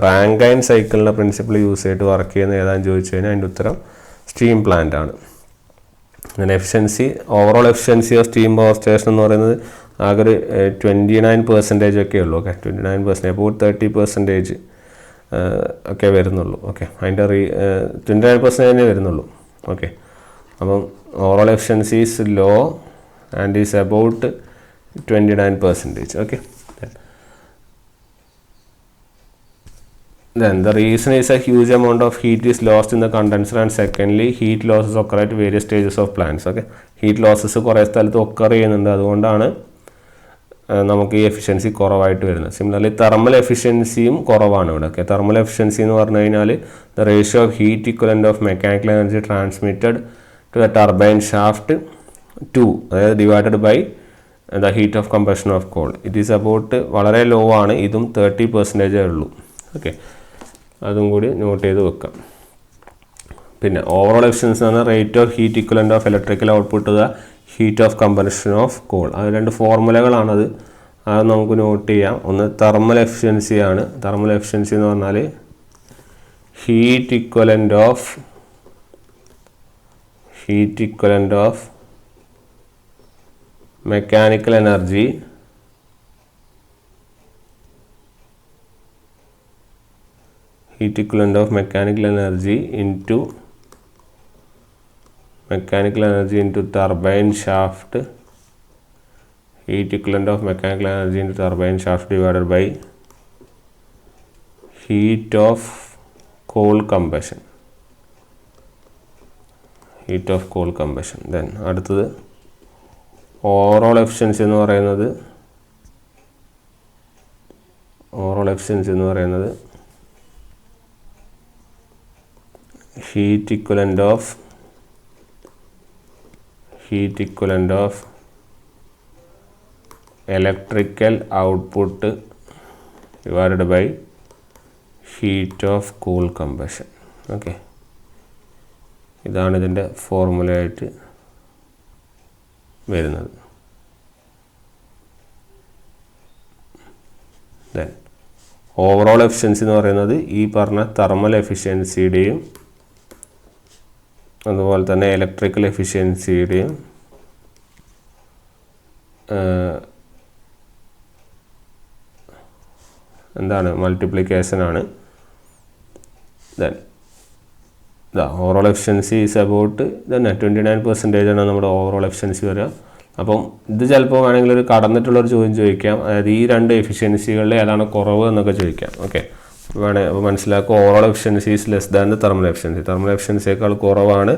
റാങ്കൈൻ സൈക്കിളിൻ്റെ പ്രിൻസിപ്പിൾ യൂസ് ചെയ്തിട്ട് വർക്ക് ചെയ്യുന്ന ഏതാണെന്ന് ചോദിച്ചു കഴിഞ്ഞാൽ അതിൻ്റെ ഉത്തരം സ്റ്റീം പ്ലാന്റ് ആണ്. അങ്ങനെ efficiency, overall efficiency of steam power station എന്ന് പറയുന്നത് ആകെ ഒരു 29% ഒക്കെ ഉള്ളൂ. ഓക്കെ, 29%, അപ്പോൾ 30% ഒക്കെ വരുന്നുള്ളൂ. ഓക്കെ, അതിൻ്റെ 29% വരുന്നുള്ളൂ. ഓക്കെ, അപ്പം overall efficiency is law and is about 29%. Okay, then the reason is a huge amount of heat is lost in the condenser, and secondly heat losses occur at various stages of plants. Okay, heat losses കുറേ സ്ഥലത്ത് ഒക്കർ ചെയ്യുന്നുണ്ട്. അതുകൊണ്ടാണ് നമുക്ക് ഈ എഫിഷ്യൻസി കുറവായിട്ട് വരുന്നത്. സിമിലർലി തെർമൽ എഫിഷ്യൻസിയും കുറവാണ് ഇവിടെ. ഓക്കെ, തെർമൽ എഫിഷ്യൻസി എന്ന് പറഞ്ഞു കഴിഞ്ഞാൽ the ratio of heat equivalent of mechanical energy transmitted to the turbine shaft 2, അതായത് divided by the heat of combustion of coal. It is about വളരെ ലോ ആണ്. ഇതും 30% ഉള്ളൂ. ഓക്കെ, അതും കൂടി നോട്ട് ചെയ്ത് വെക്കാം. പിന്നെ ഓവറോൾ എഫിഷ്യൻസി എന്ന് പറഞ്ഞാൽ rate of heat equivalent of electrical output the heat of combustion of call. അത് രണ്ട് ഫോർമുലകളാണത്. അത് നമുക്ക് നോട്ട് ചെയ്യാം. ഒന്ന് തെർമൽ എഫിഷ്യൻസിയാണ്. തെർമൽ എഫിഷ്യൻസി എന്ന് പറഞ്ഞാൽ heat equivalent of mechanical energy into turbine shaft, heat equivalent of mechanical energy into turbine shaft divided by heat of coal combustion. Then അടുത്തത് ഓവറോൾ എഫിഷ്യൻസി എന്ന് പറയുന്നത് heat equivalent of electrical output divided by heat of coal combustion. Okay, ഇതാണ് ഇതിൻ്റെ ഫോർമുലയായിട്ട് വരുന്നത്. ദെൻ ഓവറോൾ എഫിഷ്യൻസി എന്ന് പറയുന്നത് ഈ പറഞ്ഞ തെർമൽ എഫിഷ്യൻസിയുടെയും അതുപോലെ തന്നെ ഇലക്ട്രിക്കൽ എഫിഷ്യൻസിയുടെയും എന്താണ് മൾട്ടിപ്ലിക്കേഷനാണ്. Then overall efficiency is about തന്നെ 29% ആണ് നമ്മുടെ ഓവറോൾ എഫിഷ്യൻസി വരിക. അപ്പം ഇത് ചിലപ്പോൾ വേണമെങ്കിൽ ഒരു കടന്നിട്ടുള്ളൊരു ചോദ്യം ചോദിക്കാം, അതായത് ഈ രണ്ട് എഫിഷ്യൻസികളിൽ ഏതാണ് കുറവ് എന്നൊക്കെ ചോദിക്കാം. ഓക്കെ, അപ്പോൾ മനസ്സിലാക്കുക, overall efficiency is less than the thermal efficiency. Thermal എഫിഷ്യൻസിയേക്കാൾ കുറവാണ്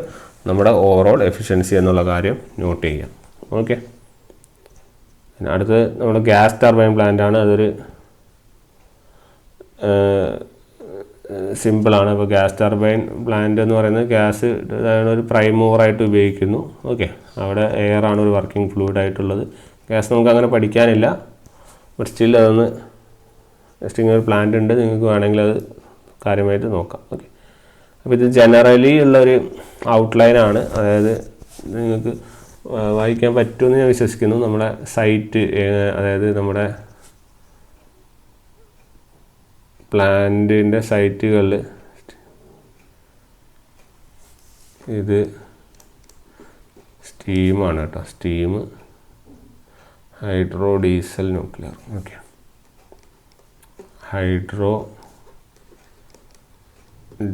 നമ്മുടെ ഓവറോൾ എഫിഷ്യൻസി എന്നുള്ള കാര്യം നോട്ട് ചെയ്യാം. ഓക്കെ, പിന്നെ അടുത്ത് നമ്മുടെ ഗ്യാസ് ടർബൈൻ പ്ലാന്റ് ആണ്. അതൊരു സിമ്പിളാണ്. അപ്പോൾ ഗ്യാസ് ടർബൈൻ പ്ലാന്റ് എന്ന് പറയുന്നത് ഗ്യാസ് ഒരു പ്രൈം മൂവറായിട്ട് ഉപയോഗിക്കുന്നു. ഓക്കെ, അവിടെ എയറാണ് ഒരു വർക്കിംഗ് ഫ്ലൂയിഡ് ആയിട്ടുള്ളത്. ഗ്യാസ് നമുക്ക് അങ്ങനെ പഠിക്കാനില്ല, ബട്ട് സ്റ്റിൽ അതൊന്ന് ജസ്റ്റ് ഇങ്ങനെ ഒരു പ്ലാന്റ് ഉണ്ട്, നിങ്ങൾക്ക് വേണമെങ്കിൽ അത് കാര്യമായിട്ട് നോക്കാം. ഓക്കെ, അപ്പോൾ ഇത് ജനറലി ഉള്ളൊരു ഔട്ട്ലൈനാണ്, അതായത് നിങ്ങൾക്ക് വായിക്കാൻ പറ്റുമെന്ന് ഞാൻ വിശ്വസിക്കുന്നു. നമ്മുടെ സൈറ്റ്, അതായത് നമ്മുടെ പ്ലാന്റിൻ്റെ സൈറ്റുകളിൽ ഇത് സ്റ്റീമാണ് കേട്ടോ, steam, hydro, diesel, nuclear. Okay, hydro,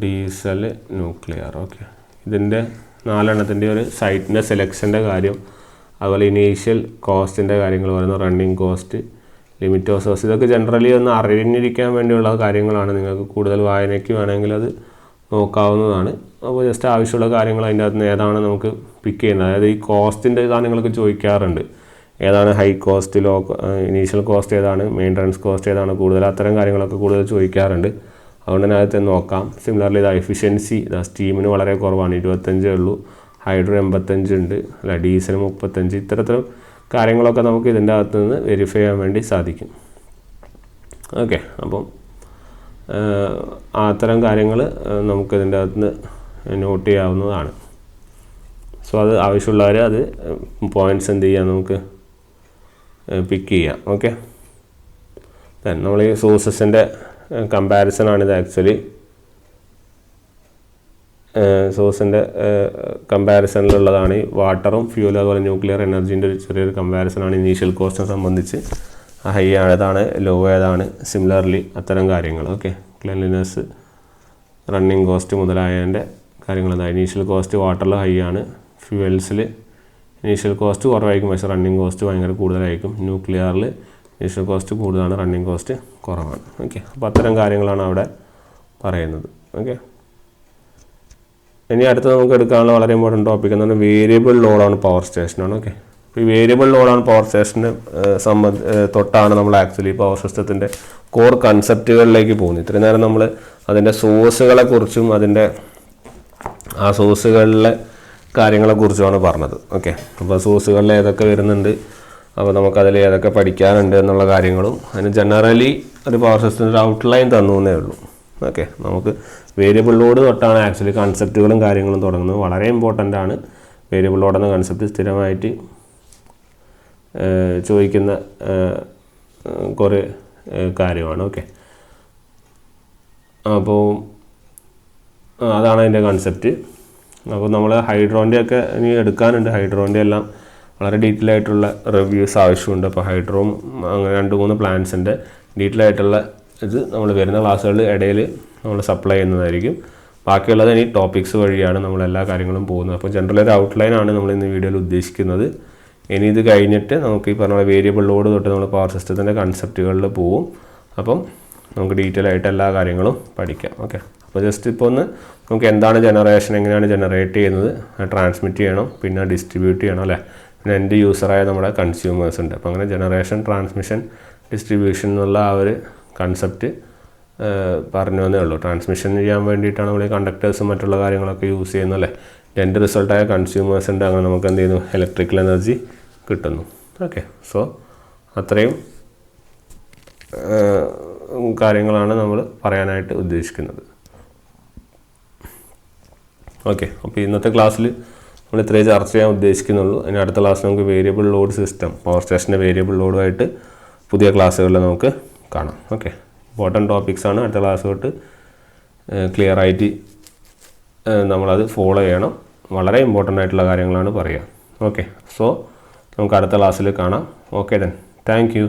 diesel, nuclear. Okay, ഇതിൻ്റെ 4 ഒരു സൈറ്റിൻ്റെ സെലക്ഷൻ്റെ കാര്യം, അതുപോലെ ഇനീഷ്യൽ കോസ്റ്റിൻ്റെ കാര്യങ്ങൾ പറയുന്നത്, running cost, limit of swords, ഇതൊക്കെ ജനറലി ഒന്ന് അറിഞ്ഞിരിക്കാൻ വേണ്ടിയുള്ള കാര്യങ്ങളാണ്. നിങ്ങൾക്ക് കൂടുതൽ വായനയ്ക്ക് വേണമെങ്കിൽ അത് നോക്കാവുന്നതാണ്. അപ്പോൾ ജസ്റ്റ് ആവശ്യമുള്ള കാര്യങ്ങൾ അതിൻ്റെ അകത്ത് നിന്ന് ഏതാണ് നമുക്ക് പിക്ക് ചെയ്യുന്നത്, അതായത് ഈ കോസ്റ്റിൻ്റെ സാധനങ്ങളൊക്കെ ചോദിക്കാറുണ്ട്, ഏതാണ് high cost, low initial cost ഏതാണ്, മെയിൻ്റനൻസ് കോസ്റ്റ് ഏതാണ് കൂടുതൽ, അത്തരം കാര്യങ്ങളൊക്കെ കൂടുതൽ ചോദിക്കാറുണ്ട്. അതുകൊണ്ട് തന്നെ അതിൽ നോക്കാം. സിമിലർലി ഇത് എഫിഷ്യൻസി, സ്റ്റീമിന് വളരെ കുറവാണ്, 25 ഉള്ളൂ, ഹൈഡ്രോ 85 ഉണ്ട്, അല്ല ഡീസൽ 35. ഇത്തരത്തിലും കാര്യങ്ങളൊക്കെ നമുക്ക് ഇതിൻ്റെ അകത്ത് നിന്ന് വെരിഫൈ ചെയ്യാൻ വേണ്ടി സാധിക്കും. ഓക്കെ, അപ്പം അത്തരം കാര്യങ്ങൾ നമുക്ക് ഇതിൻ്റെ അകത്ത് നിന്ന് നോട്ട് ചെയ്യാവുന്നതാണ്. സോ അത് ആവശ്യമുള്ളവർ അത് പോയിൻറ്റ്സ് എന്ത് ചെയ്യാം, നമുക്ക് പിക്ക് ചെയ്യാം. ഓക്കെ, നമ്മൾ ഈ സോഴ്സസിൻ്റെ കമ്പാരിസണാണിത്. ആക്ച്വലി സോഴ്സിൻ്റെ കമ്പാരിസണിലുള്ളതാണ് ഈ വാട്ടറും ഫ്യൂലും അതുപോലെ ന്യൂക്ലിയർ എനർജീൻ്റെ ഒരു ചെറിയൊരു കമ്പാരിസണാണ് ഇനീഷ്യൽ കോസ്റ്റിനെ സംബന്ധിച്ച്. ഹൈ ഏതാണ്, ലോ ഏതാണ്, സിമിലർലി അത്തരം കാര്യങ്ങൾ. ഓക്കെ, ക്ലെൻലിനെസ്, റണ്ണിങ് കോസ്റ്റ് മുതലായതിൻ്റെ കാര്യങ്ങൾ. ഇനീഷ്യൽ കോസ്റ്റ് വാട്ടറിൽ ഹൈ ആണ്, ഫ്യൂവൽസിൽ ഇനീഷ്യൽ കോസ്റ്റ് കുറവായിരിക്കും, പക്ഷേ റണ്ണിങ് കോസ്റ്റ് ഭയങ്കര കൂടുതലായിരിക്കും. ന്യൂക്ലിയറിൽ ഇനീഷ്യൽ കോസ്റ്റ് കൂടുതലാണ്, റണ്ണിങ് കോസ്റ്റ് കുറവാണ്. ഓക്കെ, അപ്പോൾ അത്തരം കാര്യങ്ങളാണ് അവിടെ പറയുന്നത്. ഓക്കെ, ഇനി അടുത്ത് നമുക്ക് എടുക്കാനുള്ള വളരെ ഇമ്പോർട്ടൻറ്റ് ടോപ്പിക് എന്ന് പറഞ്ഞാൽ വേരിയബിൾ ലോഡാണ് പവർ സ്റ്റേഷനാണ്. ഓക്കെ, അപ്പോൾ ഈ വേരിയബിൾ ലോഡാണ് പവർ സ്റ്റേഷന് തൊട്ടാണ് നമ്മൾ ആക്ച്വലി പവർ സിസ്റ്റത്തിൻ്റെ കോർ കൺസെപ്റ്റുകളിലേക്ക് പോകുന്നത്. ഇത്രയും നേരം നമ്മൾ അതിൻ്റെ സോഴ്സുകളെക്കുറിച്ചും അതിൻ്റെ ആ സോഴ്സുകളിലെ കാര്യങ്ങളെക്കുറിച്ചുമാണ് പറഞ്ഞത്. ഓക്കെ, അപ്പോൾ സോഴ്സുകളിൽ ഏതൊക്കെ വരുന്നുണ്ട്, അപ്പോൾ നമുക്കതിൽ ഏതൊക്കെ പഠിക്കാനുണ്ട് എന്നുള്ള കാര്യങ്ങളും അതിന് ജനറലി ഒരു പവർ സിസ്റ്റത്തിൻ്റെ ഔട്ട്ലൈൻ തന്നു എന്നേ ഉള്ളൂ. ഓക്കെ, നമുക്ക് വേരിയബിൾ ലോഡ് തൊട്ടാണ് ആക്ച്വലി കൺസെപ്റ്റുകളും കാര്യങ്ങളും തുടങ്ങുന്നത്. വളരെ ഇമ്പോർട്ടൻ്റ് ആണ് വേരിയബിൾ ലോഡ് എന്ന കൺസെപ്റ്റ്, സ്ഥിരമായിട്ട് ചോദിക്കുന്ന കുറേ കാര്യമാണ്. ഓക്കെ, അപ്പോൾ അതാണ് അതിൻ്റെ കൺസെപ്റ്റ്. അപ്പോൾ നമ്മൾ ഹൈഡ്രോൻ്റെ ഇനി എടുക്കാനുണ്ട്. ഹൈഡ്രോൻ്റെ എല്ലാം വളരെ ഡീറ്റെയിൽ ആയിട്ടുള്ള റിവ്യൂസ് ആവശ്യമുണ്ട്. അപ്പോൾ ഹൈഡ്രോ അങ്ങനെ 2-3 പ്ലാൻസിൻ്റെ ഡീറ്റെയിൽ ആയിട്ടുള്ള ഇത് നമ്മൾ വരുന്ന ക്ലാസ്സുകളിൽ ഇടയിൽ നമ്മൾ സപ്ലൈ ചെയ്യുന്നതായിരിക്കും. ബാക്കിയുള്ളത് ഇനി ടോപ്പിക്സ് വഴിയാണ് നമ്മളെല്ലാ കാര്യങ്ങളും പോകുന്നത്. അപ്പോൾ ജനറൽ ഒരു ഔട്ട്ലൈനാണ് നമ്മൾ ഇന്ന് വീഡിയോയിൽ ഉദ്ദേശിക്കുന്നത്. ഇനി ഇത് കഴിഞ്ഞിട്ട് നമുക്ക് ഈ പറഞ്ഞ വേരിയബിൾ ലോഡ് തൊട്ട് നമ്മൾ പവർ സിസ്റ്റത്തിൻ്റെ കൺസെപ്റ്റുകളിൽ പോവും. അപ്പം നമുക്ക് ഡീറ്റെയിൽ ആയിട്ട് എല്ലാ കാര്യങ്ങളും പഠിക്കാം. ഓക്കെ, അപ്പോൾ ജസ്റ്റ് ഇപ്പോൾ ഒന്ന് നമുക്ക് എന്താണ് ജനറേഷൻ, എങ്ങനെയാണ് ജനറേറ്റ് ചെയ്യുന്നത്, ട്രാൻസ്മിറ്റ് ചെയ്യണം, പിന്നെ ഡിസ്ട്രിബ്യൂട്ട് ചെയ്യണം അല്ലേ, പിന്നെ എൻഡ് യൂസറായ നമ്മുടെ കൺസ്യൂമേഴ്സ് ഉണ്ട്. അപ്പോൾ അങ്ങനെ ജനറേഷൻ, ട്രാൻസ്മിഷൻ, ഡിസ്ട്രിബ്യൂഷൻ എന്നുള്ള ആ ഒരു കൺസെപ്റ്റ് പറഞ്ഞു തന്നേ ഉള്ളൂ. ട്രാൻസ്മിഷൻ ചെയ്യാൻ വേണ്ടിയിട്ടാണ് നമ്മൾ ഈ കണ്ടക്ടേഴ്സും മറ്റുള്ള കാര്യങ്ങളൊക്കെ യൂസ് ചെയ്യുന്നത് അല്ലേ. എൻഡ് റിസൾട്ടായ കൺസ്യൂമേഴ്സ് ഉണ്ട്, അങ്ങനെ നമുക്ക് എന്ത് ചെയ്യുന്നു, ഇലക്ട്രിക്കൽ എനർജി കിട്ടുന്നു. ഓക്കെ, സോ അത്രയും കാര്യങ്ങളാണ് നമ്മൾ പറയാനായിട്ട് ഉദ്ദേശിക്കുന്നത്. ഓക്കെ, അപ്പോൾ ഇന്നത്തെ ക്ലാസ്സിൽ നമ്മൾ ഇത്രയും ചർച്ച ചെയ്യാൻ ഉദ്ദേശിക്കുന്നുള്ളൂ. ഇനി അടുത്ത ക്ലാസ്സിൽ നമുക്ക് വേരിയബിൾ ലോഡ് സിസ്റ്റം, പവർ സ്റ്റേഷൻ്റെ വേരിയബിൾ ലോഡുമായിട്ട് പുതിയ ക്ലാസ്സുകളിൽ നമുക്ക് കാണാം. ഓക്കെ, ഇമ്പോർട്ടൻറ്റ് ടോപ്പിക്സാണ്. അടുത്ത ക്ലാസ് തൊട്ട് ക്ലിയർ ആയിട്ട് നമ്മളത് ഫോളോ ചെയ്യണം. വളരെ ഇമ്പോർട്ടൻ്റ് ആയിട്ടുള്ള കാര്യങ്ങളാണ് പറയുക. ഓക്കെ, സോ നമുക്ക് അടുത്ത ക്ലാസ്സിൽ കാണാം. Okay then, thank you.